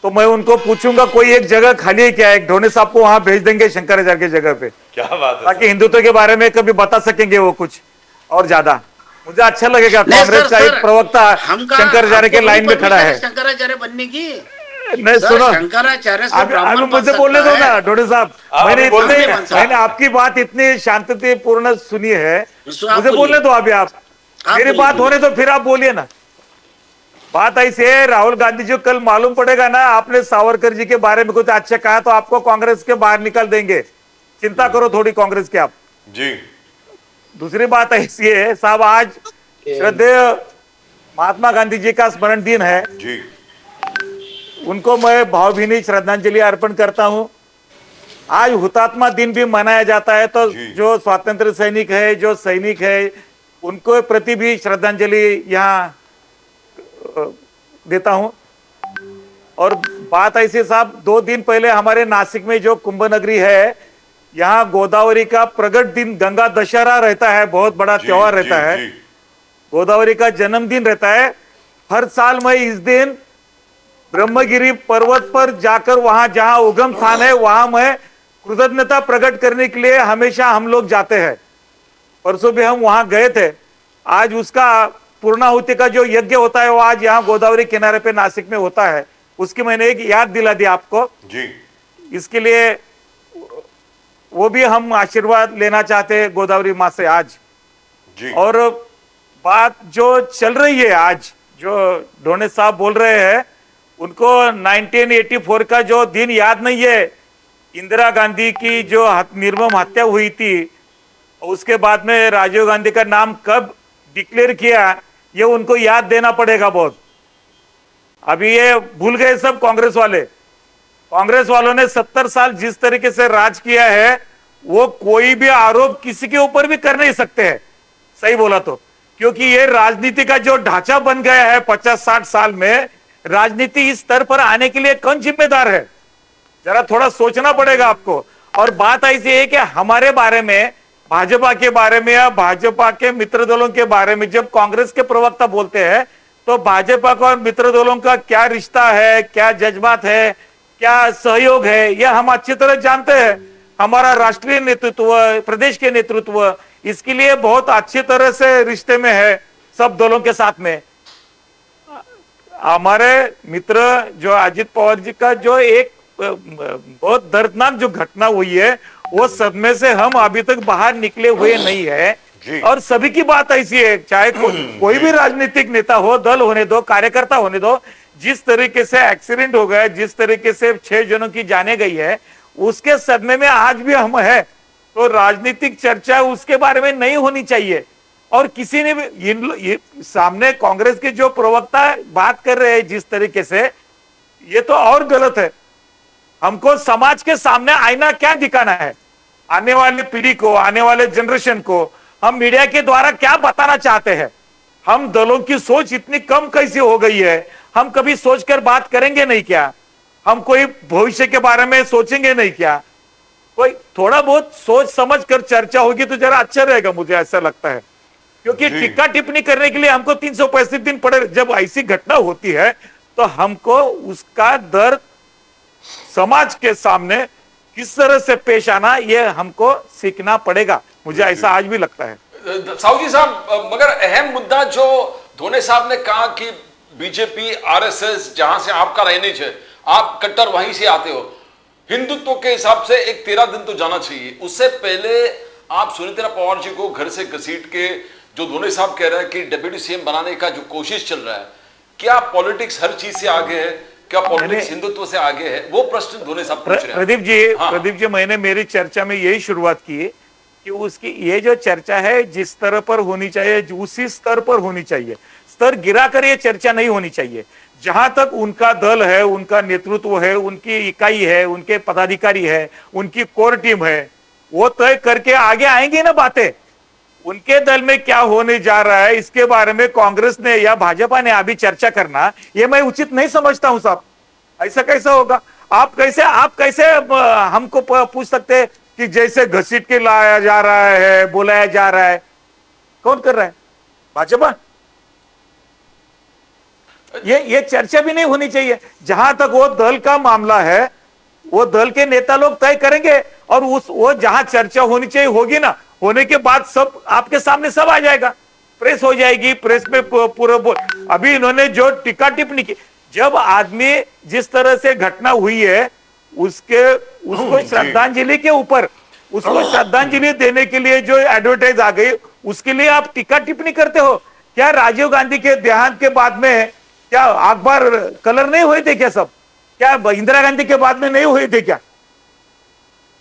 तो मैं उनको पूछूंगा कोई एक जगह खाली है क्या, एक ढोणे साहब को वहां भेज देंगे शंकराचार्य की जगह पे। क्या बात है, ताकि हिंदुत्व के बारे में कभी बता सकेंगे वो कुछ और ज्यादा। मुझे अच्छा लगेगा कांग्रेस का एक प्रवक्ता शंकराचार्य के लाइन में खड़ा है। शंकराचार्य बनने की नहीं सुनो, शंकराचार्य अभी मुझे बोलने दो ना ढोणे साहब। मैंने आपकी बात इतनी शांतिपूर्ण सुनी है, मुझे बोलने दो अभी। आप मेरी बात होने तो फिर आप बोलिए ना। बात ऐसी है, राहुल गांधी जी को कल मालूम पड़ेगा ना आपने सावरकर जी के बारे में कुछ अच्छा कहा तो आपको कांग्रेस के बाहर निकाल देंगे। चिंता करो थोड़ी कांग्रेस के आप जी। दूसरी बात ऐसी है साहब, आज श्रद्धेय महात्मा गांधी जी का स्मरण दिन है जी। उनको मैं भावभीनी श्रद्धांजलि अर्पण करता हूं। आज हुतात्मा दिन भी मनाया जाता है, तो जो स्वतंत्र सैनिक है, जो सैनिक है, उनको प्रति भी श्रद्धांजलि यहाँ देता हूं। और बात ऐसी साहब, 2 दिन पहले हमारे नासिक में जो कुंभ नगरी है, यहाँ गोदावरी का प्रगट दिन, गंगा दशहरा रहता है, बहुत बड़ा त्योहार रहता है। गोदावरी का जन्मदिन रहता है। हर साल मैं इस दिन ब्रह्मगिरी पर्वत पर जाकर वहां जहां उगम स्थान है वहां मैं कृतज्ञता प्रकट करने के लिए हमेशा हम लोग जाते हैं। परसों भी हम वहां गए थे। आज उसका पूर्णाहुति का जो यज्ञ होता है वो आज यहाँ गोदावरी किनारे पे नासिक में होता है। उसकी मैंने एक याद दिला दी आपको जी। इसके लिए वो भी हम आशीर्वाद लेना चाहते हैं गोदावरी माँ से आज। जी और बात जो चल रही है आज, जो ढोणे साहब बोल रहे हैं, उनको 1984 का जो दिन याद नहीं है, इंदिरा गांधी की जो निर्मम हत्या हुई थी, उसके बाद में राजीव गांधी का नाम कब डिक्लेयर किया, ये उनको याद देना पड़ेगा बहुत। अभी ये भूल गए सब कांग्रेस वाले। कांग्रेस वालों ने 70 साल जिस तरीके से राज किया है, वो कोई भी आरोप किसी के ऊपर भी कर नहीं सकते हैं, सही बोला तो। क्योंकि ये राजनीति का जो ढांचा बन गया है 50-60 साल में, राजनीति इस स्तर पर आने के लिए कौन जिम्मेदार है, जरा थोड़ा सोचना पड़ेगा आपको। और बात ऐसी है कि हमारे बारे में, भाजपा के बारे में या भाजपा के मित्र दलों के बारे में जब कांग्रेस के प्रवक्ता बोलते हैं, तो भाजपा का और मित्र दलों का क्या रिश्ता है, क्या जज्बात है, क्या सहयोग है, यह हम अच्छी तरह जानते हैं। हमारा राष्ट्रीय नेतृत्व, प्रदेश के नेतृत्व इसके लिए बहुत अच्छी तरह से रिश्ते में है सब दलों के साथ में। हमारे मित्र जो अजित पवार जी का जो एक बहुत दर्दनाक जो घटना हुई है, वो सदमे से हम अभी तक बाहर निकले हुए नहीं है। और सभी की बात ऐसी है, चाहे कोई भी राजनीतिक नेता हो, दल होने दो, कार्यकर्ता होने दो, जिस तरीके से एक्सीडेंट हो गया, जिस तरीके से 6 जनों की जाने गई है, उसके सदमे में आज भी हम है। तो राजनीतिक चर्चा उसके बारे में नहीं होनी चाहिए। और किसी ने भी सामने कांग्रेस के जो प्रवक्ता बात कर रहे हैं जिस तरीके से, ये तो और गलत है। हमको समाज के सामने आईना क्या दिखाना है, आने वाली पीढ़ी को, आने वाले जनरेशन को हम मीडिया के द्वारा क्या बताना चाहते हैं। हम दलों की सोच इतनी कम कैसी हो गई है, हम कभी सोचकर बात करेंगे नहीं क्या? हम कोई भविष्य के बारे में सोचेंगे नहीं क्या? कोई थोड़ा बहुत सोच समझ कर चर्चा होगी तो जरा अच्छा रहेगा, मुझे ऐसा लगता है। क्योंकि टिक्का टिप्पणी करने के लिए हमको 365 दिन पड़े। जब ऐसी घटना होती है तो हमको उसका दर्द समाज के सामने किस तरह से पेश आना, ये हमको सीखना पड़ेगा, मुझे ऐसा आज भी लगता है। साहू साहब, मगर अहम मुद्दा जो धोने साहब ने कहा कि बीजेपी आरएसएस जहां से आपका रहने है, आप कट्टर वहीं से आते हो, हिंदुत्व के हिसाब से एक 13 दिन तो जाना चाहिए। उससे पहले आप सुनीता पवार जी को घर से घसीट के, जो धोने साहब कह रहे हैं कि डिप्टी सीएम बनाने का जो कोशिश चल रहा है, क्या पॉलिटिक्स हर चीज से आगे है? क्या पॉलिटिक्स हिंदुत्व से आगे है? वो प्रश्न धोने साहब पूछ रहे हैं। प्रदीप जी, मैंने मेरी चर्चा में यही शुरुआत की कि उसकी ये जो चर्चा है जिस स्तर पर होनी चाहिए, उसी स्तर पर होनी चाहिए। स्तर गिराकर ये चर्चा नहीं होनी चाहिए। जहां तक उनका दल है, उनका नेतृत्व है, उनकी इकाई है, उनके पदाधिकारी है, उनकी कोर टीम है, वो तय करके आगे आएंगी ना बातें। उनके दल में क्या होने जा रहा है इसके बारे में कांग्रेस ने या भाजपा ने अभी चर्चा करना, ये मैं उचित नहीं समझता हूं साहब। ऐसा कैसा होगा? आप कैसे हमको पूछ सकते हैं कि जैसे घसीट के लाया जा रहा है, बुलाया जा रहा है? कौन कर रहा है? भाजपा। ये चर्चा भी नहीं होनी चाहिए। जहां तक वो दल का मामला है, वो दल के नेता लोग तय करेंगे, और वो जहां चर्चा होनी चाहिए होगी ना, होने के बाद सब आपके सामने सब आ जाएगा, प्रेस हो जाएगी, प्रेस में पूरा बोल। अभी इन्होंने जो टिक्का टिप्पणी की, जब आदमी जिस तरह से घटना हुई है उसको श्रद्धांजलि के ऊपर, उसको श्रद्धांजलि देने के लिए जो एडवर्टाइज आ गई, उसके लिए आप टिक्का टिप्पणी करते हो क्या? राजीव गांधी के देहांत के बाद में क्या अखबार कलर नहीं हुए थे क्या? सब क्या इंदिरा गांधी के बाद में नहीं हुए थे क्या?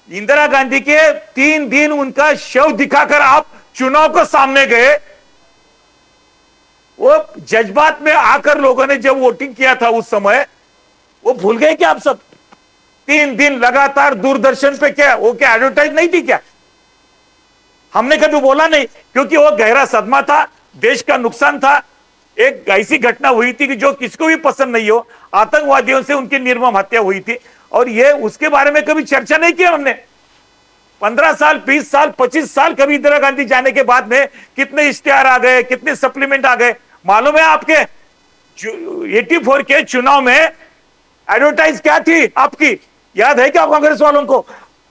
इंदिरा गांधी के 3 दिन उनका शव दिखाकर आप चुनाव को सामने गए। वो जज्बात में आकर लोगों ने जब वोटिंग किया था उस समय, वो भूल गए क्या आप सब? 3 दिन लगातार दूरदर्शन पे क्या वो क्या एडवर्टाइज नहीं थी क्या? हमने कभी बोला नहीं, क्योंकि वो गहरा सदमा था, देश का नुकसान था। एक ऐसी घटना हुई थी कि जो किसको भी पसंद नहीं हो, आतंकवादियों से उनकी निर्मम हत्या हुई थी, और ये उसके बारे में कभी चर्चा नहीं किया हमने। 15 साल, 20 साल, 25 साल कभी इंदिरा गांधी जाने के बाद में कितने इश्तिहार आ गए, कितने सप्लीमेंट आ गए। मालूम है आपके 84 के चुनाव में एडवर्टाइज क्या थी आपकी? याद है क्या कांग्रेस वालों को?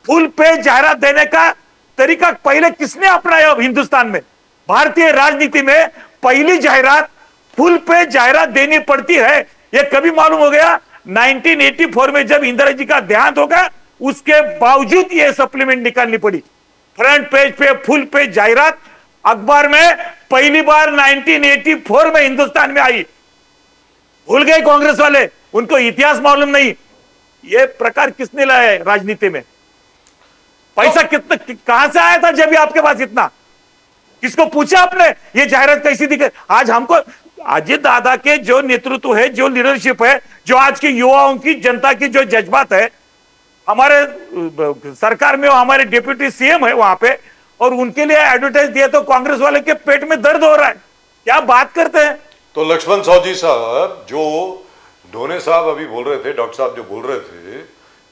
फुल पेज जाहिरात देने का तरीका पहले किसने अपनाया हिंदुस्तान में? भारतीय राजनीति में पहली जाहिरात फुल पेज जाहिरात देनी पड़ती है। यह कभी मालूम हो गया 1984 में जब इंदिरा जी का देहांत होगा, उसके बावजूद ये सप्लीमेंट निकालनी पड़ी। फ्रंट पेज पे फुल पेज जाहिरात अखबार में पहली बार 1984 में हिंदुस्तान में आई। भूल गए कांग्रेस वाले, उनको इतिहास मालूम नहीं। ये प्रकार किसने लाया है राजनीति में? पैसा कितना कहां से आया था जब भी आपके पास इतना? किसको पूछा आपने ये जाहिरात कैसी दिखे? आज हमको अजित दादा के जो नेतृत्व है, जो लीडरशिप है, जो आज के युवाओं की, जनता की जो जज्बात है, हमारे सरकार में हमारे डिप्यूटी सीएम है वहां पे, और उनके लिए एडवर्टाइज दिया तो कांग्रेस वाले के पेट में दर्द हो रहा है। क्या बात करते हैं? तो लक्ष्मण सावजी साहब, जो ढोने साहब अभी बोल रहे थे, डॉक्टर साहब जो बोल रहे थे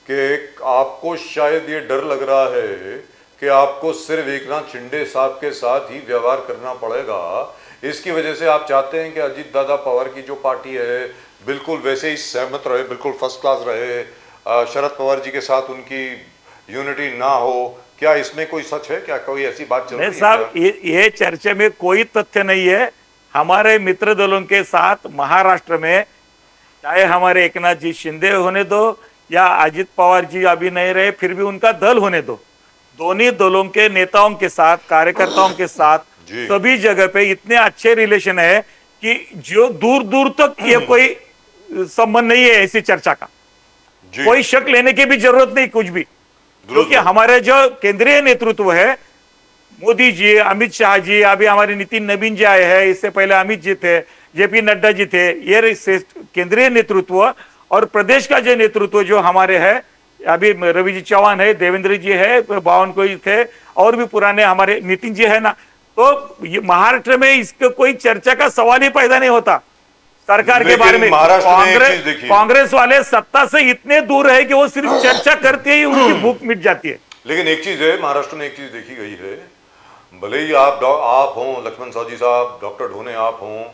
कि आपको शायद ये डर लग रहा है कि आपको सिर्फ एकनाथ शिंदे साहब के साथ ही व्यवहार करना पड़ेगा, इसकी वजह से आप चाहते हैं कि अजीत दादा पवार की जो पार्टी है बिल्कुल वैसे ही सहमत रहे, बिल्कुल फर्स्ट क्लास रहे, शरद पवार जी के साथ उनकी यूनिटी ना हो। क्या इसमें कोई सच है? क्या कोई ऐसी बात चल रही है? साहब, ये चर्चा में कोई तथ्य नहीं है। हमारे मित्र दलों के साथ महाराष्ट्र में, चाहे हमारे एकनाथ जी शिंदे होने दो या अजित पवार जी अभी नहीं रहे, फिर भी उनका दल होने दो, दोनों दलों के नेताओं के साथ, कार्यकर्ताओं के साथ सभी जगह पे इतने अच्छे रिलेशन है कि जो दूर दूर तक ये कोई संबंध नहीं है ऐसी चर्चा का। कोई शक लेने की भी जरूरत नहीं कुछ भी, क्योंकि हमारे जो केंद्रीय नेतृत्व है, मोदी जी, अमित शाह जी, अभी हमारे नितिन नवीन जी आए हैं, इससे पहले अमित जी थे, जेपी नड्डा जी थे, ये केंद्रीय नेतृत्व और प्रदेश का जो नेतृत्व जो हमारे है, अभी रवि जी चौहान है, देवेंद्र जी है, बावनकुई थे, और भी पुराने हमारे नितिन जी है ना, तो ये महाराष्ट्र में इसका कोई चर्चा का सवाल ही पैदा नहीं होता। सरकार के बारे में कांग्रेस वाले सत्ता से इतने दूर है कि वो सिर्फ चर्चा करते ही उनकी भूख मिट जाती है। लेकिन एक चीज है, महाराष्ट्र में एक चीज देखी गई है, भले ही आप हो लक्ष्मण सावजी साहब, डॉक्टर ढोने आप हो,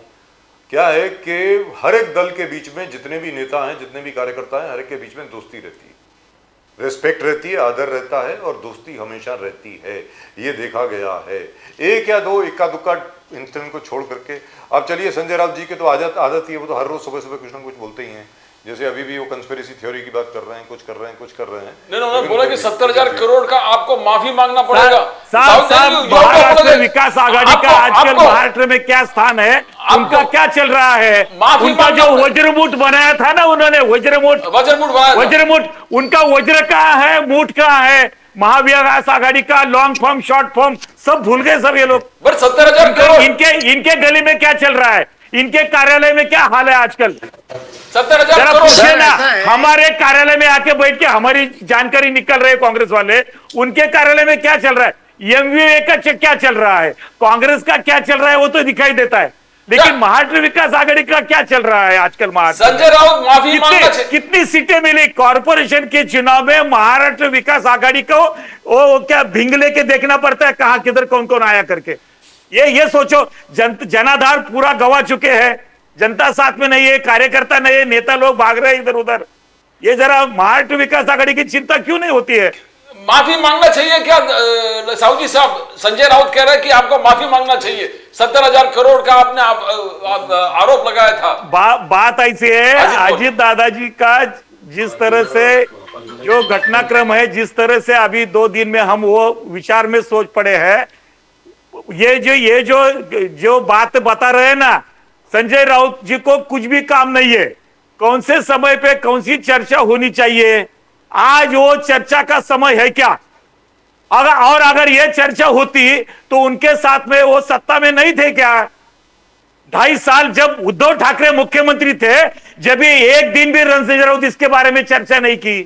क्या है कि हर एक दल के बीच में जितने भी नेता हैं, जितने भी कार्यकर्ता हैं, हर एक के बीच में दोस्ती रहती है, रिस्पेक्ट रहती है, आदर रहता है और दोस्ती हमेशा रहती है। ये देखा गया है। एक या दो इक्का दुक्का इंसिडेंट को छोड़ करके। अब चलिए, संजय राउत जी के तो आदत ही है, वो तो हर रोज सुबह सुबह कुछ ना कुछ बोलते ही हैं। जैसे अभी भी वो कंस्पिरेसी थ्योरी की बात कर रहे हैं, कुछ कर रहे हैं, कुछ कर रहे हैं। नहीं, उन्होंने बोला कि 70,000 करोड़ का आपको माफी मांगना पड़ेगा। महाराष्ट्र विकास आघाड़ी का आजकल महाराष्ट्र में क्या स्थान है, उनका क्या चल रहा है? उनका जो वज्रमूठ बनाया था ना उन्होंने, वज्रमूठ, उनका वज्र कहाँ है, मूठ कहाँ है? महाविकास आघाड़ी का लॉन्ग फॉर्म, शॉर्ट फॉर्म सब भूल गए सब ये लोग। 70,000 करोड़ इनके गली में क्या चल रहा है, इनके कार्यालय में क्या हाल है आजकल? 70,000 करोड़ ना, हमारे कार्यालय में आके बैठ के हमारी जानकारी निकल रही है कांग्रेस वाले, उनके कार्यालय में क्या चल रहा है, एमवीए का क्या चल रहा है, कांग्रेस का क्या चल रहा है वो तो दिखाई देता है, लेकिन महाराष्ट्र विकास आघाड़ी का क्या चल रहा है आजकल? महाराष्ट्र संजय राउत माफी मांगना चाहिए। कितनी सीटें मिली कॉर्पोरेशन के चुनाव में? महाराष्ट्र विकास आघाड़ी को वो क्या भिंग लेके देखना पड़ता है कहां किधर कौन कौन आया करके? ये सोचो, जनाधार पूरा गवा चुके हैं, जनता साथ में नहीं है, कार्यकर्ता नहीं है, नेता लोग भाग रहे हैं इधर उधर। ये जरा महाराष्ट्र विकास आघाड़ी की चिंता क्यों नहीं होती है? माफी मांगना चाहिए क्या साहू जी साहब? संजय राउत कह रहे हैं कि आपको माफी मांगना चाहिए। 70,000 करोड़ का आपने आरोप लगाया था। बात ऐसी है, अजित दादाजी का जिस तरह से जो घटनाक्रम है, जिस तरह से अभी 2 दिन में हम वो विचार में सोच पड़े हैं, ये जो बात बता रहे हैं ना, संजय राउत जी को कुछ भी काम नहीं है। कौन से समय पे कौन सी चर्चा होनी चाहिए, आज वो चर्चा का समय है क्या? अगर ये चर्चा होती तो उनके साथ में वो सत्ता में नहीं थे क्या? 2.5 साल जब उद्धव ठाकरे मुख्यमंत्री थे, जब भी एक दिन भी संजय राउत इसके बारे में चर्चा नहीं की।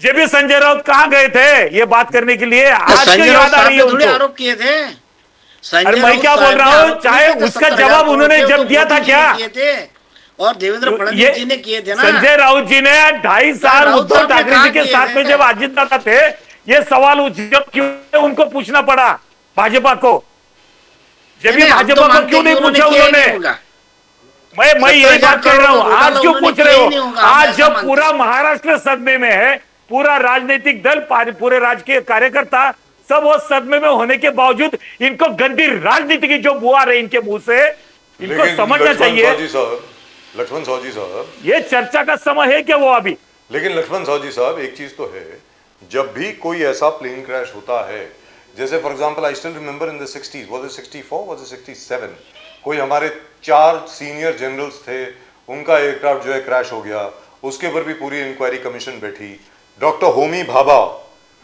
जब भी संजय राउत कहां गए थे ये बात करने के लिए? आज क्यों याद आ रही है उनको? आरोप किए थे। अरे मैं क्या बोल रहा हूँ, चाहे उसका जवाब उन्होंने जब दिया था क्या? और देवेंद्र फडणवीस जी ने किए थे ना। संजय राउत जी ने 2.5 साल उद्धव ठाकरे जी के साथ में जब अजित दादा थे, ये सवाल जब क्यों उनको पूछना पड़ा भाजपा को? जब भी भाजपा को क्यों नहीं पूछा उन्होंने? मैं यही बात कर रहा हूँ, आज क्यों पूछ रहे हो? आज जब पूरा महाराष्ट्र सदमे में है, पूरा राजनीतिक दल, पूरे राजकीय कार्यकर्ता सब वो सदमे में होने के बावजूद इनको गंदी राजनीति की जो बुआ रही इनके मुंह से, इनको समझना चाहिए। लक्ष्मण सावजी साहब, ये चर्चा का समय है क्या वो? अभी लेकिन लक्ष्मण साहू जी साहब, एक चीज तो है, जब भी कोई ऐसा प्लेन क्रैश होता है, जैसे for example I still remember in the 60s, was it 64, was it 67, कोई हमारे 4 सीनियर जनरल्स थे, उनका एयरक्राफ्ट जो है क्रैश हो गया, उसके ऊपर भी पूरी इंक्वायरी कमीशन बैठी। डॉक्टर होमी भाभा,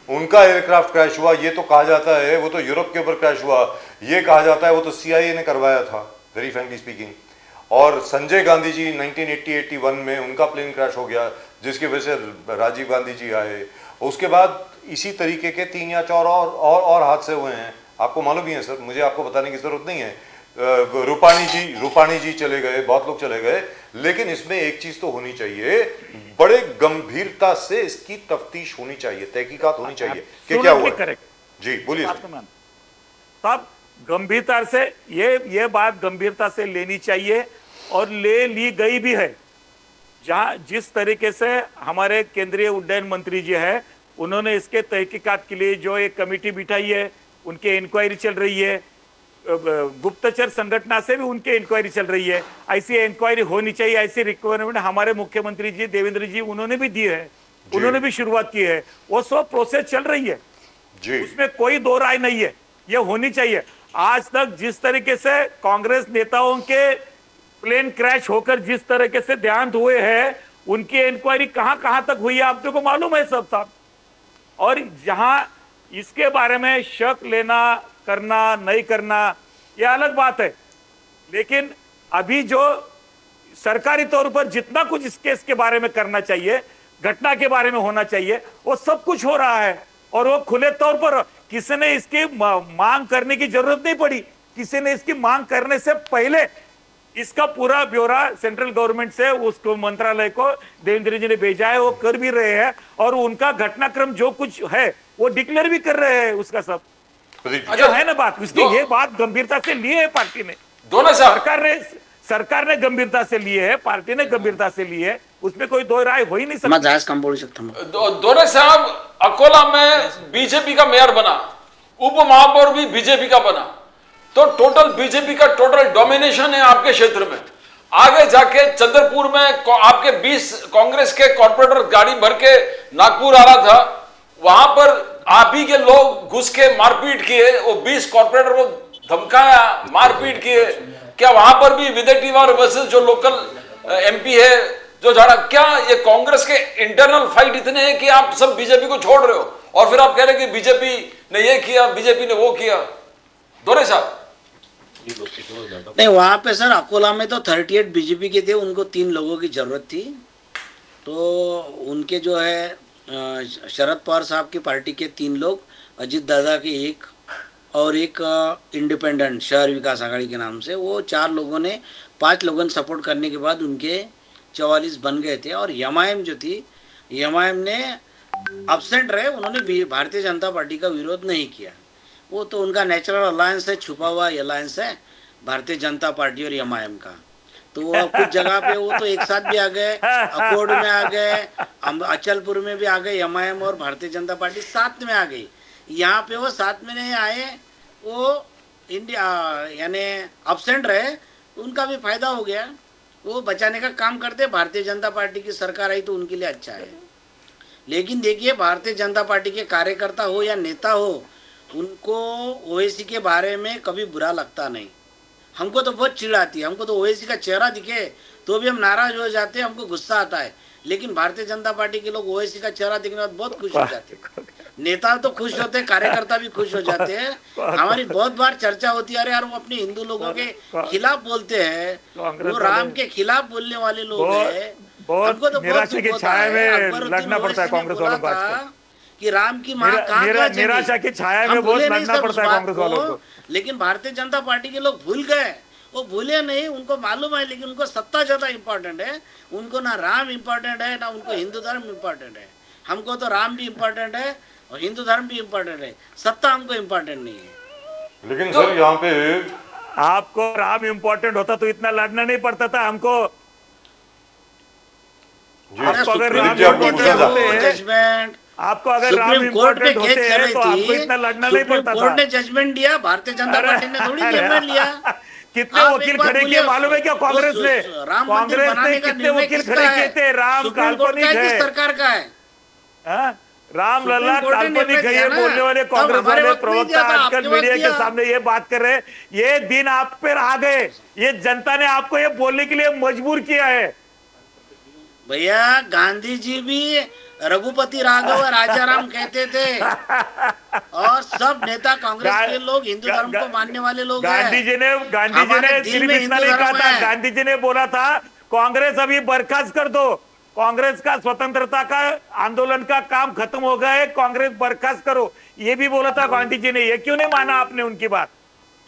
उनका एयरक्राफ्ट क्रैश हुआ, ये तो कहा जाता है वो तो यूरोप के ऊपर क्रैश हुआ, ये कहा जाता है वो तो CIA ने करवाया था, वेरी फ्रैंकली स्पीकिंग। और संजय गांधी जी 1980-81 में उनका प्लेन क्रैश हो गया, जिसकी वजह से राजीव गांधी जी आए। उसके बाद इसी तरीके के 3 या 4 और हादसे हुए हैं, आपको मालूम ही है सर, मुझे आपको बताने की जरूरत नहीं है। रूपाणी जी चले गए, बहुत लोग चले गए, लेकिन इसमें एक चीज तो होनी चाहिए, बड़े गंभीरता से इसकी तफ्तीश होनी चाहिए, तहकीकात होनी चाहिए कि क्या हुआ। करेक्ट जी बोलिए साहब, गंभीरता से ये बात गंभीरता से लेनी चाहिए और ले ली गई भी है। जहां जिस तरीके से हमारे केंद्रीय उड्डयन मंत्री जी है, उन्होंने इसके तहकीकात के लिए जो एक कमेटी बिठाई है, उनके इंक्वायरी चल रही है, गुप्तचर संगठन से भी उनके इंक्वायरी चल रही है। ऐसी इंक्वायरी होनी चाहिए, ऐसी रिक्वायरमेंट हमारे मुख्यमंत्री जी देवेंद्र जी उन्होंने भी दी है, उन्होंने भी शुरुआत की है, वो सब प्रोसेस चल रही है जी, उसमें कोई दो राय नहीं है, ये होनी चाहिए। आज तक जिस तरीके से कांग्रेस नेताओं के प्लेन क्रैश होकर जिस तरीके से देहांत हुए हैं, उनकी इंक्वायरी कहां कहां तक हुई है आप को मालूम है सब साहब। और जहां इसके बारे में शक लेना करना नहीं करना ये अलग बात है, लेकिन अभी जो सरकारी तौर पर जितना कुछ इस केस के बारे में करना चाहिए, घटना के बारे में होना चाहिए, वो सब कुछ हो रहा है। और वो खुले तौर पर किसी ने इसकी मांग करने की जरूरत नहीं पड़ी, किसी ने इसकी मांग करने से पहले इसका पूरा ब्यौरा सेंट्रल गवर्नमेंट से उसको मंत्रालय को देवेंद्र जी ने भेजा है, वो कर भी रहे हैं और उनका घटनाक्रम जो कुछ है वो डिक्लेयर भी कर रहे हैं उसका सब। अच्छा है ना बात, इसलिए ये बात गंभीरता से लिए है पार्टी ने, दोनों सरकार ने गंभीरता से लिए है, पार्टी ने गंभीरता से लिए है, उसमें कोई दो राय हो ही नहीं सकती। मैं जायज कम बोल सकता हूं। दोनों साहब, अकोला में बीजेपी का मेयर बना, उप महापौर भी बीजेपी का बना, तो टोटल बीजेपी का टोटल डोमिनेशन है आपके क्षेत्र में। आगे जाके चंद्रपुर में आपके 20 कांग्रेस के कॉर्पोरेटर गाड़ी भर के नागपुर आ रहा था, वहां पर आप ही के लोग घुस के मारपीट किए, वो 20 कॉर्पोरेटर को धमकाया, मारपीट किए। क्या वहां पर भी विजय टीवार वर्सेस जो लोकल एमपी है जो झाड़ा, क्या ये कांग्रेस के इंटरनल फाइट इतने हैं कि आप सब बीजेपी को छोड़ रहे हो और फिर आप कह रहे हैं कि बीजेपी ने ये किया, बीजेपी ने वो किया? दोरे साहब नहीं, वहां पे सर अकोला में तो 38 बीजेपी के थे, उनको 3 लोगों की जरूरत थी, तो उनके जो है शरद पवार साहब की पार्टी के 3 लोग, अजीत दादा के 1 और एक इंडिपेंडेंट शहर विकास आघाड़ी के नाम से, वो 4 लोगों ने 5 लोगों ने सपोर्ट करने के बाद उनके 44 बन गए थे। और एमआईएम जो थी, एमआईएम ने अब्सेंट रहे, उन्होंने भारतीय जनता पार्टी का विरोध नहीं किया। वो तो उनका नेचुरल अलायंस है, छुपा हुआ अलायंस है भारतीय जनता पार्टी और एमआईएम का। तो वो कुछ जगह पे वो तो एक साथ भी आ गए, अकोट में आ गए, अचलपुर में भी आ गए, एमआईएम और भारतीय जनता पार्टी साथ में आ गई। यहाँ पे वो साथ में नहीं आए, वो इंडिया यानी अब्सेंट रहे, उनका भी फायदा हो गया, वो बचाने का काम करते। भारतीय जनता पार्टी की सरकार आई तो उनके लिए अच्छा है। लेकिन देखिए, भारतीय जनता पार्टी के कार्यकर्ता हो या नेता हो, उनको ओवैसी के बारे में कभी बुरा लगता नहीं। हमको तो बहुत चिढ़ आती है, हमको तो ओवैसी का चेहरा दिखे तो भी हम नाराज हो जाते हैं, हमको गुस्सा आता है। लेकिन भारतीय जनता पार्टी के लोग ओवैसी का चेहरा दिखने बाद बहुत खुश हो जाते हैं, नेता तो खुश होते हैं, कार्यकर्ता भी खुश हो जाते हैं। हमारी बहुत बार चर्चा होती है, अरे यार वो अपने हिंदू लोगों के खिलाफ बोलते हैं, वो राम के खिलाफ बोलने वाले लोग हैं। हमको तो निराशा की छाया में लड़ना पड़ता है कांग्रेस वालों को कि राम की मां कहाँ निराशा की छाया में बहुत लड़ना पड़ता है कांग्रेस वालों को। लेकिन भारतीय जनता पार्टी के लोग भूल गए, वो भूले नहीं, उनको मालूम है, लेकिन उनको सत्ता ज्यादा इम्पोर्टेंट है। उनको ना राम इम्पोर्टेंट है, ना उनको हिंदू धर्म इम्पोर्टेंट है। हमको तो राम भी इम्पोर्टेंट है और हिंदू धर्म भी इम्पोर्टेंट है, सत्ता हमको इम्पोर्टेंट नहीं है। लेकिन सर यहाँ पे आपको राम इम्पोर्टेंट होता तो इतना लड़ना नहीं पड़ता था हमको। जजमेंट आपको अगर राम सुप्रीम कोर्ट में इम्पोर्टेंट केस होते चल हैं रही तो आपको थी, इतना लड़ना नहीं सुप्रीम पड़ता कोर्ट था। ने जजमेंट दिया, भारतीय जनता पार्टी ने थोड़ी जजमेंट लिया। कितने आप वकील एक बार खड़े किए बोलिए, मालूम है क्या कांग्रेस ने? राम मंदिर कांग्रेस ने बनाने का कितने निर्णय वकील किसका खड़े है? किए थे? राम सुप्रीम कोर्ट का काल्पनिक है, किस है। सरकार का है? हाँ? राम सुप्रीम लल्ला कोर्ट ने काल्पनिक निर्णय है, दिया ये ना, बोलने वाले तब कांग्रेस हमारे वाले वक्त नहीं प्रवक्ता दिया था, आजकल आपके वक्त मीडिया के दिया। सामने ये बात कर रहे हैं। ये दिन आप पर आ गए, ये जनता ने आपको ये बोलने के लिए मजबूर किया है। भैया गांधी जी भी रघुपति राघव और राजाराम कहते थे, और सब नेता कांग्रेस के लोग हिंदू धर्म को मानने वाले लोग हैं। गांधी जी ने हमारे दिल सिर्फ में इतना हिंदू नहीं कहा धर्म था, है। गांधी जी ने बोला था कांग्रेस अभी बर्खास्त कर दो, कांग्रेस का स्वतंत्रता का आंदोलन का काम खत्म हो गया है, कांग्रेस बर्खास्त करो, ये भी बोला था गांधी जी ने। ये क्यों नहीं माना आपने उनकी बात?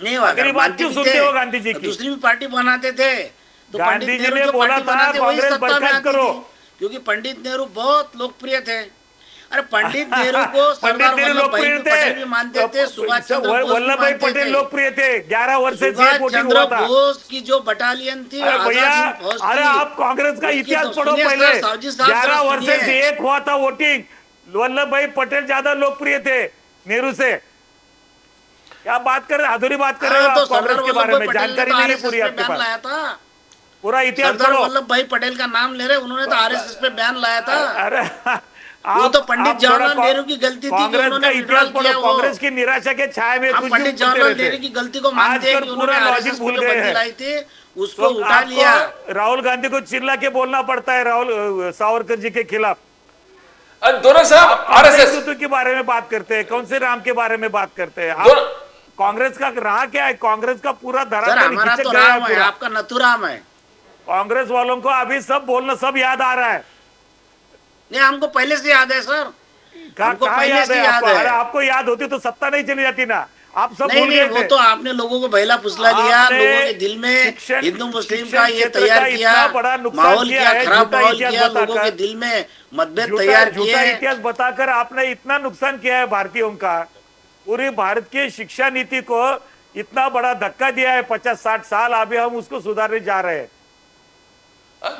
नहीं हुआ, आखिरी बात क्यों सुनते हो गांधी जी की? दूसरी भी पार्टी बनाते थे तो गांधी पंडित जी नेहरू ने जो बोला पार्टी था, बनाते वही कांग्रेस सत्ता में बर्खास्त आती करो। थी, क्योंकि पंडित नेहरू बहुत लोकप्रिय थे। अरे पंडित नेहरू को सरदार पंडित नेहरू वल्लभ भाई लोकप्रिय पटेल भी मानते थे, सुभाष चंद्र बोस भी वल्लभ भाई मानते पटेल थे। लोकप्रिय थे। 11 वर्ष से सुभाष वोटिंग चंद्र हुआ था। बोस की जो बटालियन थी, अरे भैया, आजाद हिंद फौज अरे थी, आप कांग्रेस का उसकी इतिहास तो पढ़ो सुनिए पहले। सर, सावजी साहब 11 जरा वर्ष से सुनिए। एक हुआ था वोटिंग, वल्लभ भाई पटेल ज्यादा लोकप्रिय थे नेहरू से। क्या बात कर रहे, अधूरी बात कर रहे हो हाँ, तो आप कांग्रेस सरदार के बारे वल्लभ में? भाई पटेल ने जानकारी तो नहीं है RSS पूरी पे आपके बैन पास, लाया था। पूरा इतिहास सरदार पढ़ो। वल्लभ भाई पटेल का नाम ले रहे, उन्होंने तो आरएसएस पे बैन लाया था। अरे वो तो पंडित आप थोड़ा जवाहरलाल नेहरू की गलती थी कि कांग्रेस उन्होंने का इतिहास विड्रॉल पढ़ो। किया। वो कांग्रेस की निराशा के छाया में हम कुछ पंडित भी जवाहरलाल बोलते नेहरू रहते। की गलती को मानते हैं आजकल कि पूरा उन्होंने लॉजिक आरएसएस भूल पे गए बंदी हैं। लाई थी, उसको तो उठा लिया। आपको राहुल गांधी को चिल्ला के बोलना पड़ता है राहुल सावरकर जी के खिलाफ। दोनों साहब आरएसएस हिंदुत्व के बारे में बात करते हैं, कौन से राम के बारे में बात करते हैं? दोनों- कांग्रेस का राह क्या है? कांग्रेस का पूरा सर धरातल हमारा खिसक तो गया है राम है, पूरा। आपका नथुराम है। कांग्रेस वालों को अभी सब बोलना सब याद आ रहा है। नहीं, हमको पहले से याद है सर, हमको कहाँ पहले याद से है याद आपको? है। अरे आपको याद होती तो सत्ता नहीं चली जाती ना, आप सब नहीं भूल नहीं, गए वो थे। तो आपने लोगों को बहला फुसला दिया, आपने लोगों के दिल में शिक्षण- हिंदू मुस्लिम शिक्षण का ये क्षेत्र तैयार का किया, इतना बड़ा नुकसान माहौल किया किया, है, खराब झूठा माहौल इतिहास किया, लोगों बताकर। के दिल में मतभेद झूठा तैयार झूठा किए। इतिहास बताकर आपने इतना नुकसान किया है भारतीयों का। पूरी भारत की शिक्षा नीति को इतना बड़ा धक्का दिया है 50-60 साल, अभी हम उसको सुधारने जा रहे हैं।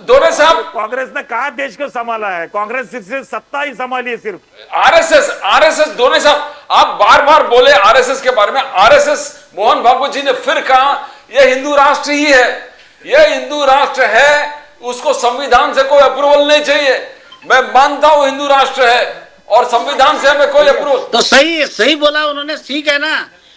दोनों साहब कांग्रेस ने कहा देश को संभाला है? कांग्रेस सिर्फ सत्ता ही संभाली है सिर्फ। आरएसएस दोनों साहब आप बार बार बोले आरएसएस के बारे में। आरएसएस मोहन भागवत जी ने फिर कहा यह हिंदू राष्ट्र ही है, यह हिंदू राष्ट्र है, उसको संविधान से कोई अप्रूवल नहीं चाहिए। मैं मानता हूं हिंदू राष्ट्र है और संविधान से हमें कोई अप्रूवल। तो सही सही बोला उन्होंने, ठीक है ना।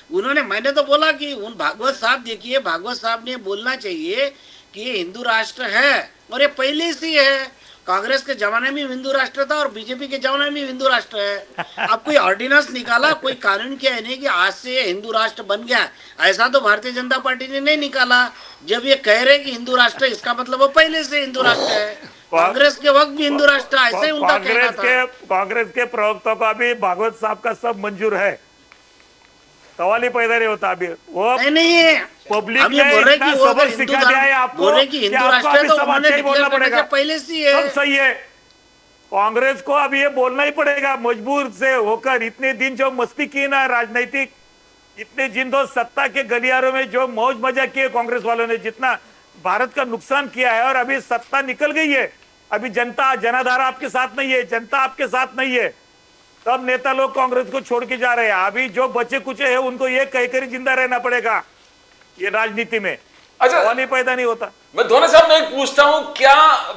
उन्होंने, मैंने तो बोला कि उन भागवत साहब, देखिए भागवत साहब ने बोलना चाहिए कि ये हिंदू राष्ट्र है, और ये पहले से है। कांग्रेस के जमाने में हिंदू राष्ट्र था और बीजेपी के जमाने में हिंदू राष्ट्र है। अब कोई ऑर्डिनेंस निकाला, कोई कानून किया नहीं कि आज से ये हिंदू राष्ट्र बन गया, ऐसा तो भारतीय जनता पार्टी ने नहीं निकाला। जब ये कह रहे कि हिंदू राष्ट्र, इसका मतलब वो पहले से हिंदू राष्ट्र है। कांग्रेस के वक्त भी हिंदू राष्ट्र, ऐसे ही उनका कहना था। कांग्रेस के प्रवक्ता को अभी भागवत साहब का सब मंजूर है, सवाल ही पैदा नहीं होता अभी। वो नहीं, पब्लिक हम ये ने बोल रहे इतना कि वो सबक अगर हिंदू सिखा दिया है आपको बोल रहे कि कि हिंदू आपको राष्ट्र है अभी तो सब उन्होंने अच्छा ही बोलना डिक्लेयर करना पड़ेगा। चाहिए, पहले से ही है। सब सही है, कांग्रेस को अब ये बोलना ही पड़ेगा मजबूर से होकर। इतने दिन जो मस्ती की ना राजनीतिक, इतने दिन दो सत्ता के गलियारों में जो मौज मजा किए कांग्रेस वालों ने, जितना भारत का नुकसान किया है, और अभी सत्ता निकल गई है। अभी जनता, जनाधारा आपके साथ नहीं है, जनता आपके साथ नहीं है। सब नेता लोग कांग्रेस को छोड़ के जा रहे हैं। अभी जो बचे कुचे हैं उनको ये कहकर ही जिंदा रहना पड़ेगा ये राजनीति में। अच्छा, सवाल ही पैदा नहीं होता। मैं दोनों साहब मैं एक पूछता हूं, क्या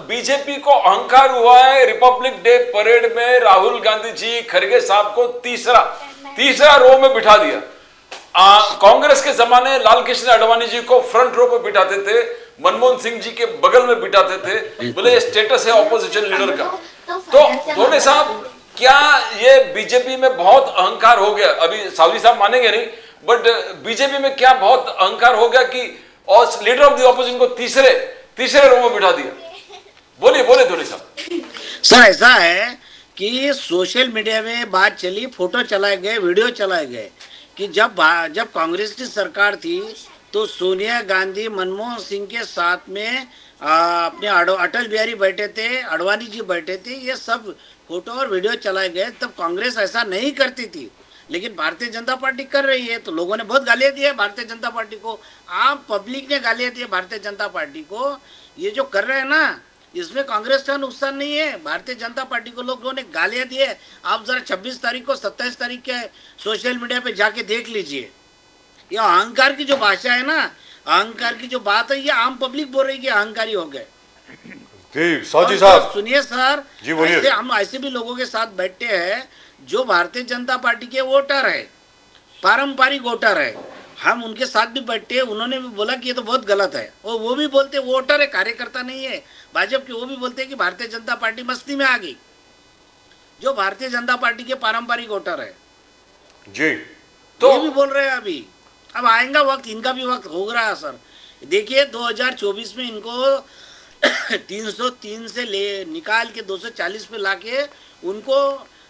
बीजेपी को अहंकार हुआ है रिपब्लिक डे परेड में राहुल गांधी जी खड़गे साहब को तीसरा रो में बिठा दिया? कांग्रेस के जमाने लाल कृष्ण आडवाणी जी को फ्रंट रो पे बिठाते थे, मनमोहन सिंह जी के बगल में बिठाते थे, बोले ये स्टेटस है ऑपोजिशन लीडर का। तो दोनों साहब क्या ये बीजेपी में बहुत अहंकार हो गया? अभी सावजी साहब मानेंगे नहीं, बट बीजेपी में क्या बहुत अहंकार हो गया कि और लीडर ऑफ द ऑपोजिशन को तीसरे रो में बिठा दिया? बोलिए धोनी साहब। सर ऐसा है कि सोशल मीडिया में बात चली, फोटो चलाए गए, वीडियो चलाए गए कि जब कांग्रेस की सरकार थी तो सोनिया गांधी मनमोहन सिंह के साथ में अपने अटल बिहारी बैठे थे, आडवाणी जी बैठे थे, ये सब फोटो और वीडियो चलाए गए। तब कांग्रेस ऐसा नहीं करती थी, लेकिन भारतीय जनता पार्टी कर रही है। तो लोगों ने बहुत गालियां दी है भारतीय जनता पार्टी को, आम पब्लिक ने गालियां दी है भारतीय जनता पार्टी को। ये जो कर रहे हैं ना, इसमें कांग्रेस का नुकसान नहीं है। भारतीय जनता पार्टी को लोगों ने गालियां दी है। आप जरा 26 तारीख को 27 तारीख के सोशल मीडिया पे जाके देख लीजिए। ये अहंकार की जो भाषा है ना, अहंकार की जो बात है, ये आम पब्लिक बोल रही है कि अहंकारी हो गए। जी सौजी और साहब सुनिए सर, जी, बोलिए। ऐसे हम ऐसे भी लोगों के साथ बैठते हैं जो भारतीय जनता पार्टी के वोटर है, पारंपरिक वोटर है, हम उनके साथ भी बैठते हैं। उन्होंने भी बोला कि ये तो बहुत गलत है, और वो भी बोलते वोटर है, कार्यकर्ता नहीं है भाजपा के। वो भी बोलते हैं कि भारतीय जनता पार्टी मस्ती में आ गई, जो भारतीय जनता पार्टी के पारंपरिक वोटर है जी। तो ये भी बोल रहे हैं। अभी अब आएगा वक्त, इनका भी वक्त हो रहा है सर। देखिए 2024 में इनको 303 से ले निकाल के 240 पे लाके उनको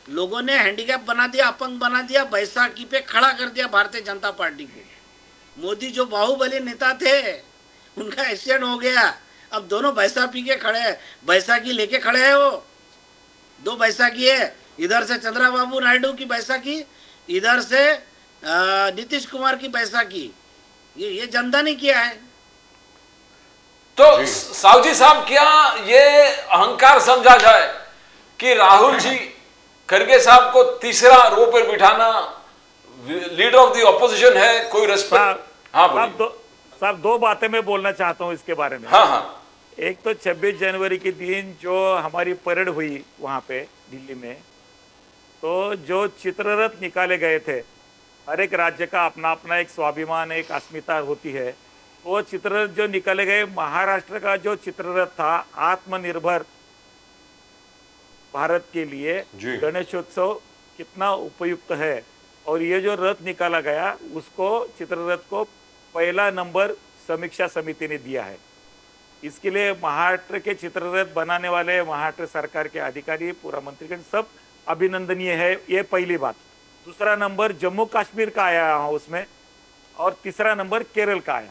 लोगों ने हैंडीकैप बना दिया, अपंग बना दिया, बैसाखी पे खड़ा कर दिया भारतीय जनता पार्टी को। मोदी जो बाहुबली नेता थे उनका एक्सीडेंट हो गया, अब दोनों बैसाखी के खड़े हैं, बैसाखी लेके खड़े हैं। वो दो बैसाखी है, इधर से चंद्रबाबू नायडू की बैसाखी, इधर से नीतीश कुमार की बैसाखी। ये जनता ने किया है। तो साहू साहब, क्या ये अहंकार समझा जाए कि राहुल जी खड़गे साहब को तीसरा रो पर बिठाना, लीडर ऑफ द ऑपोजिशन है, कोई रेस्पेक्ट? हाँ साहब दो बातें मैं बोलना चाहता हूं इसके बारे में। हाँ हाँ। एक तो 26 जनवरी के दिन जो हमारी परेड हुई वहां पे दिल्ली में, तो जो चित्ररथ निकाले गए थे, हर एक राज्य का अपना अपना एक स्वाभिमान, एक अस्मिता होती है। वो चित्ररथ जो निकाले गए, महाराष्ट्र का जो चित्ररथ था आत्मनिर्भर भारत के लिए गणेशोत्सव कितना उपयुक्त है, और ये जो रथ निकाला गया उसको, चित्ररथ को पहला नंबर समीक्षा समिति ने दिया है। इसके लिए महाराष्ट्र के चित्ररथ बनाने वाले महाराष्ट्र सरकार के अधिकारी, पूरा मंत्रीगण सब अभिनंदनीय है। ये पहली बात। दूसरा नंबर जम्मू कश्मीर का आया उसमें, और तीसरा नंबर केरल का आया।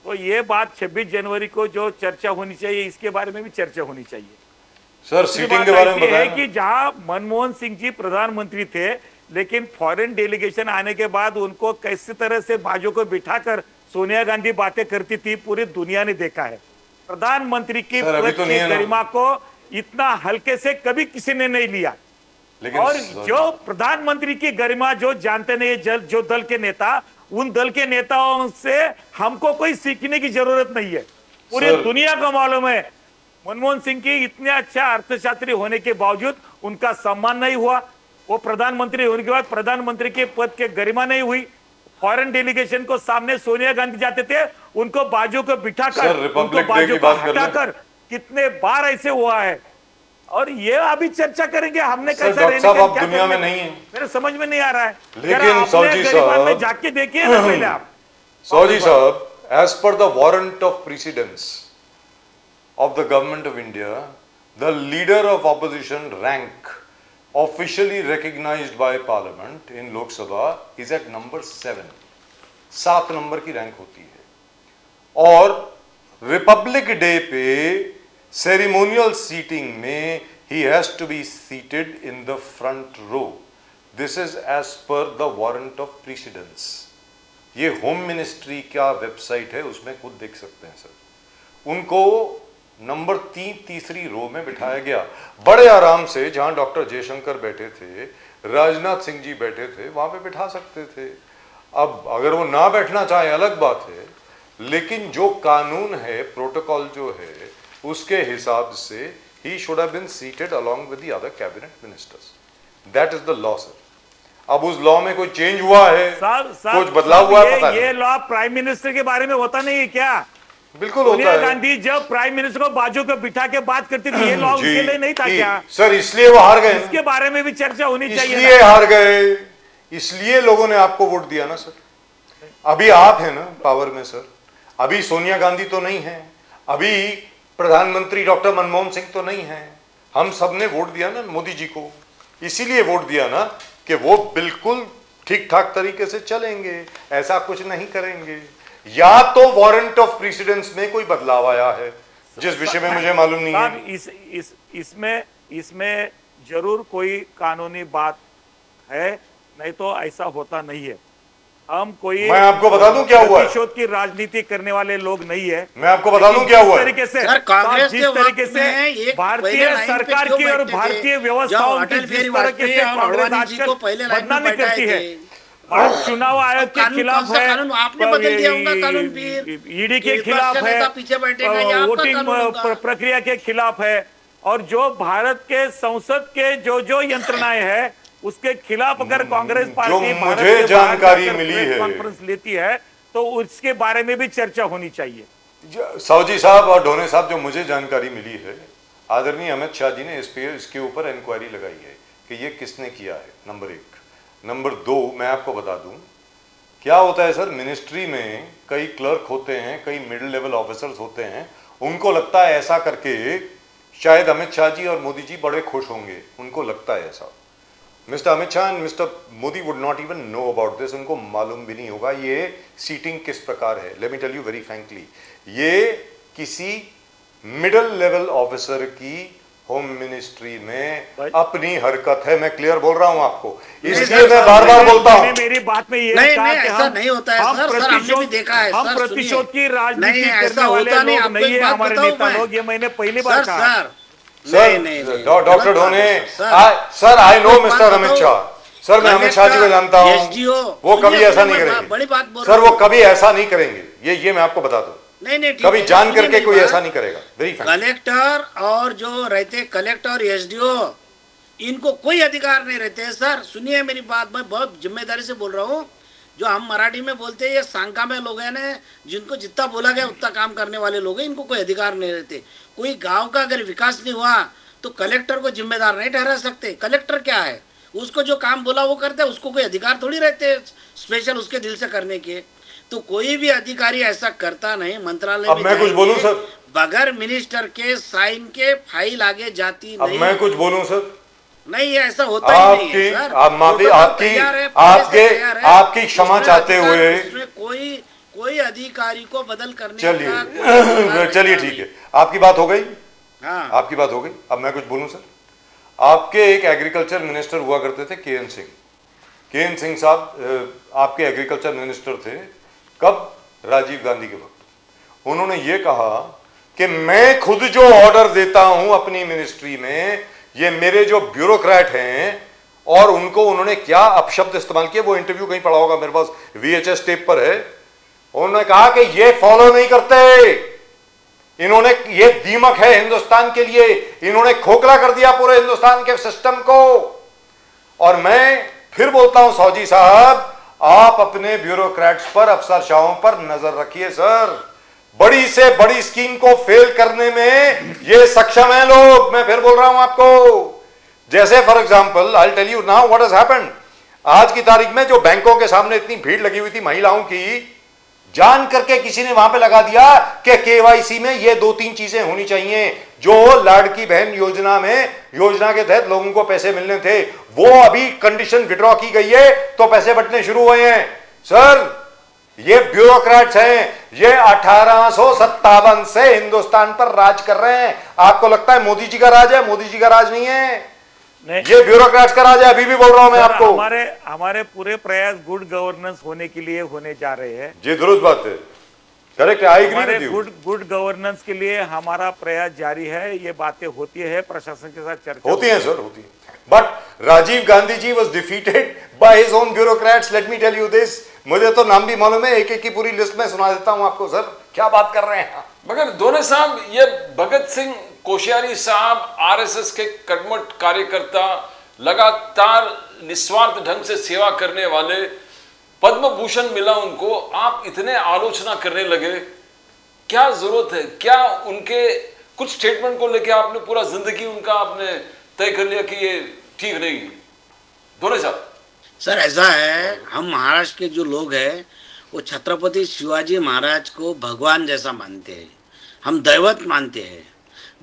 तो ये बात 26 जनवरी को जो चर्चा होनी चाहिए, इसके बारे में भी चर्चा होनी चाहिए। सर सीटिंग के बारे में है बताएं। कि जहां मनमोहन सिंह जी प्रधानमंत्री थे, लेकिन फॉरेन डेलीगेशन आने के बाद उनको कैसी तरह से बाजू को बिठाकर सोनिया गांधी बातें करती थी, पूरी दुनिया ने देखा है। प्रधानमंत्री की पद की गरिमा को इतना हल्के से कभी किसी ने नहीं लिया। और जो प्रधानमंत्री की गरिमा जो जानते नहीं, जो दल के नेता, उन दल के नेताओं से हमको कोई सीखने की जरूरत नहीं है। पूरी दुनिया को मालूम है मनमोहन सिंह की इतने अच्छा अर्थशास्त्री होने के बावजूद उनका सम्मान नहीं हुआ। वो प्रधानमंत्री होने के बाद प्रधानमंत्री के पद के गरिमा नहीं हुई। फॉरेन डेलीगेशन को सामने सोनिया गांधी जाते थे, उनको बाजू को बिठाकर, उनको बाजू को हटाकर, कितने बार ऐसे हुआ है। और ये अभी चर्चा करेंगे हमने कैसे रहने का, आप दुनिया में नहीं है, मेरे समझ में नहीं आ रहा है। लेकिन सौजी साहब जाके देखिए ना पहले आप। सौजी साहब, as per the warrant of precedence of the government of India, the leader of opposition rank officially recognized by parliament in Lok Sabha is at number 7. 7 number की रैंक होती है। और रिपब्लिक डे पे सेरेमोनियल सीटिंग में he has to be seated in the front row. This is as per the warrant of precedence. ये home ministry का website है, उसमें खुद देख सकते हैं सर। उनको नंबर 3 रो में बिठाया गया, बड़े आराम से। जहां डॉक्टर जयशंकर बैठे थे, राजनाथ सिंह जी बैठे थे, वहां पे बिठा सकते थे। अब अगर वो ना बैठना चाहे अलग बात है, लेकिन जो कानून है, प्रोटोकॉल जो है, उसके हिसाब से he should have been seated along with the other cabinet ministers. That is the law, sir. अब उस लॉ में कोई चेंज हुआ है, कुछ बदलाव हुआ है, पता नहीं। ये लॉ प्राइम मिनिस्टर के बारे में होता नहीं है क्या? बिल्कुल होता सोनिया है। गांधी जब प्राइम मिनिस्टर को बाजू को बिठा के बात करती थी, ये लॉ उनके लिए नहीं था क्या? सर इसलिए वो हार गए, इसके बारे में भी चर्चा होनी चाहिए। इसलिए हार गए, इसलिए लोगों ने आपको वोट दिया ना सर। अभी आप हैं ना पावर में सर, अभी सोनिया गांधी तो नहीं है, अभी प्रधानमंत्री डॉक्टर मनमोहन सिंह तो नहीं है। हम सब ने वोट दिया ना मोदी जी को, इसीलिए वोट दिया ना कि वो बिल्कुल ठीक ठाक तरीके से चलेंगे, ऐसा कुछ नहीं करेंगे। या तो वारंट ऑफ प्रेसिडेंस में कोई बदलाव आया है, जिस विषय में मुझे मालूम नहीं है। इसमें जरूर कोई कानूनी बात है, नहीं तो ऐसा होता नहीं है। हम कोई मैं आपको बता दूं क्या हुआ है। प्रतिशोध की राजनीति करने वाले लोग नहीं है। मैं आपको बता दूं क्या हुआ जिस है। तरीके से सर, कांग्रेस जिस के तरीके वक्त से में एक भारतीय पहले लाइन पे सरकार क्यों की और बैठते थे? भारतीय जब व्यवस्थाओं की अटल जिस बिहारी तरह वाजपेयी से और कांग्रेस अडवाणी जी को आजकल पहले लाइन में बदनामी करती बैठाए है, थे। और चुनाव आयोग के कानून खिलाफ कौन सा है, कानून? आपने बदल दिया होगा कानून फिर। ईडी के विपक्ष खिलाफ का है, नेता पीछे बैठेगा, ये आपका वोटिंग कानून होगा। प्रक्रिया के खिलाफ है, और जो भारत के संसद के जो यंत्रणाएं है उसके खिलाफ अगर कांग्रेस पार्टी भारत मुझे के बाहर जानकारी जाकर मिली प्रेस है। कॉन्फ्रेंस लेती है तो उसके बारे में भी चर्चा होनी चाहिए। सावजी साहब और ढोने साहब, जो मुझे जानकारी मिली है, आदरणीय अमित शाह जी ने इसके ऊपर इंक्वायरी लगाई है कि ये किसने किया है, नंबर 1। नंबर 2, मैं आपको बता दूं क्या होता है सर, मिनिस्ट्री में कई क्लर्क होते हैं, कई मिडिल लेवल ऑफिसर्स होते हैं, उनको लगता है ऐसा करके शायद अमित शाह जी और मोदी जी बड़े खुश होंगे, उनको लगता है ऐसा। Mister Amit Shah and mister Modi would not even know about this, उनको मालूम भी नहीं होगा ये सीटिंग किस प्रकार है। Let me tell you very frankly, ये किसी मिडिल लेवल ऑफिसर की होम मिनिस्ट्री में अपनी हरकत है। मैं क्लियर बोल रहा हूं आपको, इसलिए मैं बार बार बोलता हूं। मेरी बात में ये नहीं, कहा नहीं, कि ऐसा नहीं होता है सर, सर, हमने भी देखा है, हम सर, प्रतिशोध सुनिए। की राजनीति नहीं, ऐसा करने वाले होता नहीं, लोग आपको नहीं एक है बात हमारे बताऊं नेता मैं? लोग, ये मैंने पहली बार सर, कहा। सर, नहीं, डॉक्टर ढोने, सर, सर आई नो आपको एक मिस्टर बात अमित बताऊं? शाह, सर मैं अमित शाह जी को जानता हूं, SDO, वो कभी सुनिए, ऐसा नहीं मैं करेंगे। बड़ी बात बोल सर रहा वो हूं। कभी ऐसा नहीं करेंगे, ये मैं आपको बता दूं, नहीं, नहीं, ठीक कभी है, जान सुनिए करके मेरी कोई बात। ऐसा नहीं करेगा। Very Frank. कलेक्टर और जो रहते कलेक्टर SDO, इनको कोई अधिकार नहीं रहते हैं सर। सुनिए मेरी बात, मैं बहुत जिम्मेदारी से बोल रहा हूँ। जो हम मराठी में बोलते हैं, ये सांका में लोग हैं ना, जिनको जितना बोला गया उतना काम करने वाले लोग हैं, इनको कोई अधिकार नहीं रहते। कोई गांव का अगर विकास नहीं हुआ तो कलेक्टर को जिम्मेदार नहीं ठहरा सकते। कलेक्टर क्या है, उसको जो काम बोला वो करते हैं, उसको कोई अधिकार थोड़ी रहते स्पेशल उसके दिल से करने के। तो कोई भी अधिकारी ऐसा करता नहीं। मंत्रालय अब में मैं कुछ जाएंगे, बोलूं सर? बगैर मिनिस्टर के साइन के फाइल आगे जाती अब नहीं। मैं कुछ बोलूं सर? नहीं, ये ऐसा होता ही नहीं है सर। आप माफी, प्रोटोकॉल आपकी तैयार है, पहले से तैयार है। आपकी क्षमा उसमें चाहते अधिकार- हुए उसमें कोई अधिकारी को बदल करने चलिए का कोई अधिकार चलिए नहीं। ठीक है, आपकी बात हो गई, हाँ, आपकी बात हो गई। अब मैं कुछ बोलूं सर? आपके एक एग्रीकल्चर मिनिस्टर हुआ करते थे, KN सिंह। KN सिंह साहब आपके एग्रीकल्चर मिनिस्टर थे कब? राजीव गांधी के वक्त। उन्होंने ये कहा कि मैं खुद जो ऑर्डर देता हूं अपनी मिनिस्ट्री में, ये मेरे जो ब्यूरोक्रेट हैं, और उनको उन्होंने क्या अपशब्द इस्तेमाल किए, वो इंटरव्यू कहीं पड़ा होगा, मेरे पास VHS टेप पर है। उन्होंने कहा कि ये फॉलो नहीं करते, इन्होंने, ये दीमक है हिंदुस्तान के लिए, इन्होंने खोखला कर दिया पूरे हिंदुस्तान के सिस्टम को। और मैं फिर बोलता हूं सौजी साहब, आप अपने ब्यूरोक्रेट्स पर, अफसरशाहों पर नजर रखिए सर। बड़ी से बड़ी स्कीम को फेल करने में ये सक्षम है लोग। मैं फिर बोल रहा हूं आपको, जैसे for example I tell you now what has happened. आज की तारीख में जो बैंकों के सामने इतनी भीड़ लगी हुई थी महिलाओं की, जान करके किसी ने वहां पे लगा दिया कि KYC में ये 2-3 चीजें होनी चाहिए जो लाड़की बहन योजना में, योजना के तहत लोगों को पैसे मिलने थे, वो अभी कंडीशन विड्रॉ की गई है तो पैसे बंटने शुरू हुए हैं। सर ये ब्यूरोक्रेट्स हैं, ये 1857 से हिंदुस्तान पर राज कर रहे हैं। आपको लगता है मोदी जी का राज है? मोदी जी का राज नहीं है, नहीं। ये ब्यूरोक्रेट्स का राज है। अभी भी बोल रहा हूं मैं सर, आपको। हमारे पूरे प्रयास गुड गवर्नेंस होने के लिए होने जा रहे हैं। जी दुरुस्त बात है, करेक्ट, आई एग्री हमारे विद यू। गुड गवर्नेंस के लिए हमारा प्रयास जारी है। ये बातें होती है, प्रशासन के साथ चर्चा होती हैं सर, होती हैं। But Rajiv Gandhi ji was defeated by his own bureaucrats, let me tell you this. मुझे तो नाम भी मालूम है, एक एक की पूरी लिस्ट में सुना देता हूं आपको। सर क्या बात कर रहे हैं? मगर दोनों साहब, ये भगत सिंह कोश्यारी साहब RSS के कर्मठ कार्यकर्ता, लगातार निस्वार्थ ढंग से सेवा करने वाले, पद्म भूषण मिला उनको, आप इतने आलोचना करने लगे, क्या जरूरत है? क्या उनके कुछ स्टेटमेंट को लेकर आपने पूरा जिंदगी उनका आपने तय कर लिया कि ये ठीक नहीं है? दोनों साहब सर ऐसा है, हम महाराष्ट्र के जो लोग हैं वो छत्रपति शिवाजी महाराज को भगवान जैसा मानते हैं, हम दैवत मानते हैं।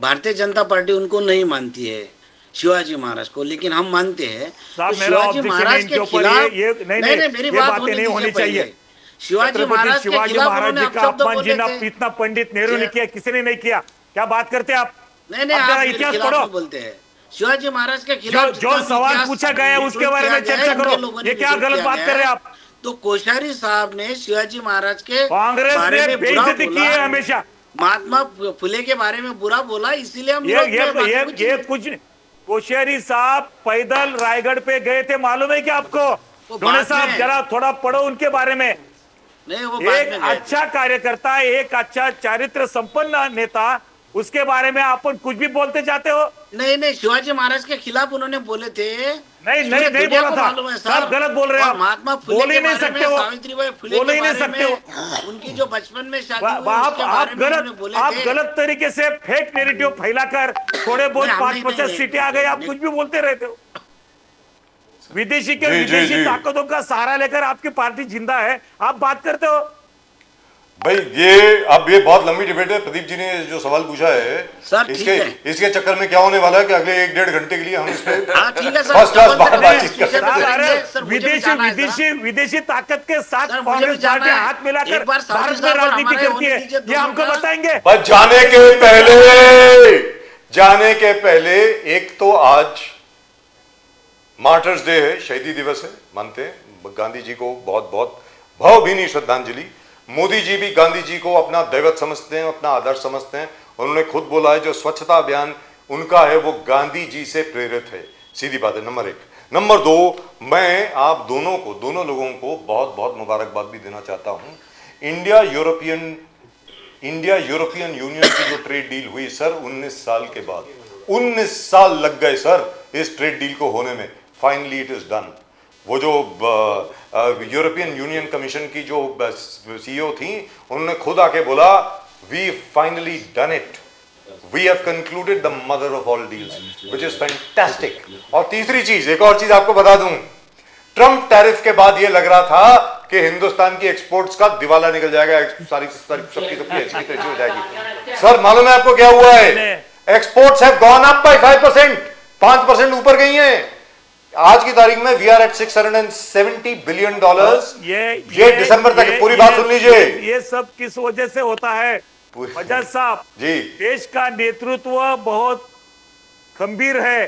भारतीय जनता पार्टी उनको नहीं मानती है शिवाजी महाराज को, लेकिन हम मानते हैं। साहब, तो मेरा शिवाजी objection महाराज इनके के ऊपर खिलाफ नहीं, मेरी ये बात बातें नहीं होनी चाहिए। शिवाजी छत्रपति महाराज के शिवाजी खिलाफ महाराज उन्होंने जी का अपशब्द अपमान बोले जिना थे। इतना पंडित नेहरू ने किया, किसी ने नहीं किया। क्या बात करते आप? नहीं, अब आप जरा मेरे इतिहास खिलाफ पढ़ो। में बोलते हैं। शिवाजी महाराज के खिलाफ जो सवाल पूछा गया है उसके बारे में चर्चा करो। ये क्या गलत बात कर रहे हैं आप? तो कोश्यारी साहब ने शिवाजी महाराज के कांग्रेस बारे ने में बुरा बेइज्जती की है बोला, हमेशा। महात्मा फुले के बारे में बुरा बोला, इसीलिए हम ये विरोध ये में, बाकी ये कुछ ये नहीं। कुछ कोश्यारी साहब पैदल रायगढ़ पे गए थे, मालूम है क्या आपको? वो धोने बाद साहब में- जरा थोड़ा पढ़ो उनके बारे में। नहीं, वो बाद एक में गए थे। अच्छा कार्यकर्ता, एक अच्छा चारित्र संपन्न नेता, उसके बारे में आप कुछ भी बोलते जाते हो। नहीं नहीं, शिवाजी महाराज के खिलाफ उन्होंने बोले थे। नहीं नहीं दुनिया बोला को था, मालूम है, सब गलत बोल रहे हैं और आप। महात्मा फुले बोल ही के नहीं बारे सकते में, हो, सावित्रीबाई फुले बोल के ही नहीं बारे सकते में, हो। उनकी जो बचपन में शादी हुई आप उसके आप बारे में उन्होंने गलत बोले आप थे। गलत तरीके से फेक नेरेटिव फैलाकर थोड़े बहुत नहीं, 5-50 नहीं, सीटें आ गई, आप नहीं, कुछ भी बोलते रहते हो। विदेशी के जी, जी, विदेशी जी। ताकतों का सहारा लेकर आपकी पार्टी जिंदा है, आप बात करते हो। भाई ये बहुत लंबी डिबेट है। प्रदीप जी ने जो सवाल पूछा है, सर, ठीक इसके है। इसके चक्कर में क्या होने वाला है कि अगले 1-1.5 घंटे के लिए हम इस पे हाँ, ठीक है सर, फर्स्ट क्लास डबल बातचीत विषय पे करते हैं। करेंगे। अरे सर, मुझे भी विदेशी जाना है, विदेशी विदेशी ताकत के साथ सर, मुझे भी कांग्रेस जाना पार्टी है। हाथ मिलाकर एक बार साउदी भारत में साहब और राजनीति हमारे करती है, होने दीजिए ये हमको दोनों का। बताएंगे। बस जाने के पहले एक तो आज मार्टर्स डे है, शहीदी दिवस है, मानते हैं गांधी जी को बहुत बहुत भावभीनी श्रद्धांजलि। मोदी जी भी गांधी जी को अपना दैवत समझते हैं, अपना आदर्श समझते हैं। उन्होंने खुद बोला है जो स्वच्छता अभियान उनका है वो गांधी जी से प्रेरित है। सीधी बात है, नंबर 1। नंबर 2, मैं आप दोनों लोगों को बहुत बहुत मुबारकबाद भी देना चाहता हूं। इंडिया यूरोपियन यूनियन की जो ट्रेड डील हुई सर 19 साल के बाद, 19 साल लग गए सर इस ट्रेड डील को होने में। Finally it is done. वो जो यूरोपियन यूनियन कमीशन की जो सीईओ थी, उन्होंने खुद आके बोला we finally done it, we have concluded the mother of all deals, which is fantastic. और तीसरी चीज, एक और चीज आपको बता दूं, ट्रम्प टैरिफ के बाद ये लग रहा था कि हिंदुस्तान की एक्सपोर्ट्स का दिवाला निकल जाएगा, सारी सबकी ऐसी की तैसी हो जाएगी। सर मालूम है आपको क्या हुआ है? Exports have gone up by 5%, 5% ऊपर गई हैं। आज की तारीख में वी आर एट $670 बिलियन। ये दिसंबर तक, पूरी बात सुन लीजिए। ये सब किस वजह से होता है बजाज साहब जी, देश का नेतृत्व बहुत गंभीर है।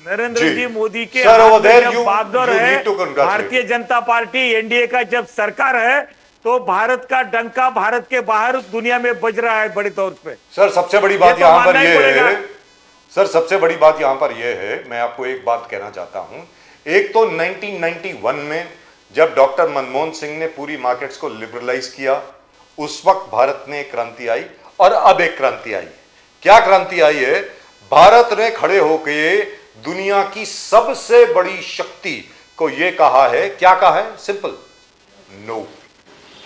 नरेंद्र जी मोदी के Sir, हाथ over में there जब you बागडोर need है, to congratulate. Bharatiya Janata party NDA का जब सरकार है, तो भारत का डंका भारत के बाहर दुनिया में बज रहा है बड़े तौर पे। सर सबसे बड़ी बात तो यहां पर मानना ही यह पड़ेगा। है, सर सबसे बड़ी बात यहां पर यह है, मैं आपको एक बात कहना चाहता हूं। एक तो 1991 में जब डॉक्टर मनमोहन सिंह ने पूरी मार्केट्स को लिबरलाइज किया, उस वक्त भारत में एक क्रांति आई, और अब एक क्रांति आई। क्या क्रांति आई है? भारत ने खड़े होकर दुनिया की सबसे बड़ी शक्ति को यह कहा है, क्या कहा है? Simple, no.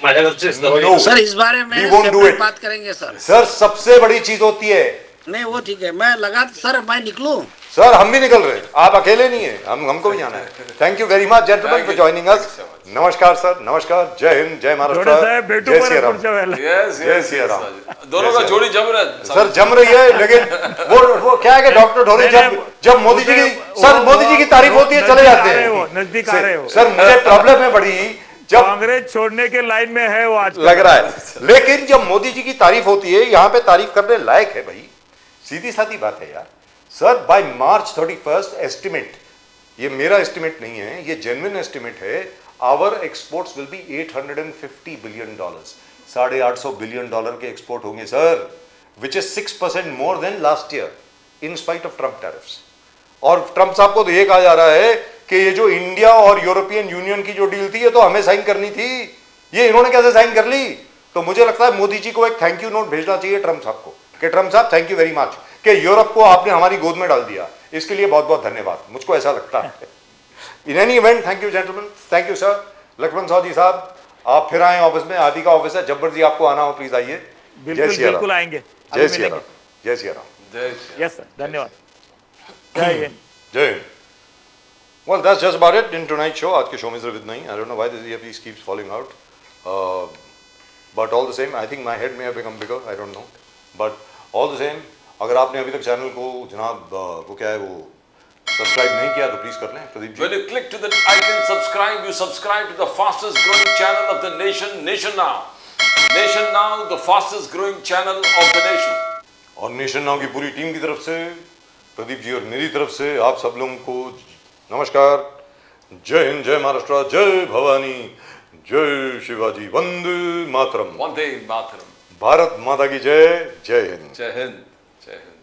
नो सर, इस बारे में We won't do separate it. बात करेंगे सर। सर सबसे बड़ी चीज होती है, नहीं, वो ठीक है, मैं लगा सर, मैं निकलूं। सर हम भी निकल रहे हैं, आप अकेले नहीं है, हमको भी जाना है। Thank you very much gentleman for joining us. नमस्कार सर, नमस्कार, जय हिंद, जय महाराष्ट्र, साहेब भेटू जय पर सिया राम। पुढच्या वेळेला। जय सिया राम। दोनों का जोड़ी जम रहा है सर जम रही है, लेकिन वो क्या है कि डॉक्टर ढोले जब मोदी जी की, सर मोदी जी की तारीफ होती है चले जाते हैं, नजदीक आ रहे हो। सर मुझे प्रॉब्लम है बड़ी, जब कांग्रेस छोड़ने के लाइन में है वो आज लग रहा है, लेकिन जब मोदी जी की तारीफ होती है, यहां पे तारीफ करने लायक है भाई, सीधी सादी बात है यार। सर बाय मार्च 31 एस्टिमेट, ये मेरा एस्टिमेट नहीं है, ये जेन्युइन एस्टिमेट है, our exports will be $850 billion, $850 billion के एक्सपोर्ट होंगे sir, which is 6% more than last year in spite of Trump tariffs. और ट्रम्प साहब को तो ये कहा जा रहा है कि ये जो इंडिया और यूरोपियन यूनियन की जो डील थी, ये तो हमें साइन करनी थी, ये इन्होंने कैसे साइन कर ली? तो मुझे लगता है मोदी जी को एक थैंक यू नोट भेजना चाहिए ट्रम्प साहब को, कि ट्रम्प साहब थैंक यू वेरी मच कि यूरोप को आपने हमारी गोद में डाल दिया, इसके लिए बहुत बहुत धन्यवाद, मुझको ऐसा लगता है। In any event, thank you gentleman, thank you sir. Laxman Sahu साहब, आप फिर आए ऑफिस में, आप ही का ऑफिस है, जब मर्जी आपको आना हो प्लीज आइए। बिल्कुल बिल्कुल आएंगे। जय सिया राम, जय सिया राम। यस सर, धन्यवाद, जय हिंद, जय Hind. Well, that's just about it in tonight's show. आज के शो में सिर्फ इतना ही। I don't know why this earpiece keeps falling out. But all the same, I think my head may have become bigger. I don't know. But all the same, अगर आपने अभी तक channel को जनाब वो क्या है वो सब्सक्राइब नहीं किया तो प्लीज कर लें। Pradeep ji, When you click to the icon subscribe, you subscribe to the fastest growing channel of the nation, Nation Now. Nation Now, the fastest growing channel of the nation. और नेशन नाउ की पूरी team की तरफ से, प्रदीप जी और मेरी तरफ से आप सब लोगों को नमस्कार, जय हिंद, जय महाराष्ट्र, जय भवानी, जय शिवाजी, वंदे मातरम। Vande Mataram. भारत माता की जय, जय Hind. Jai Hind. Jai Hind.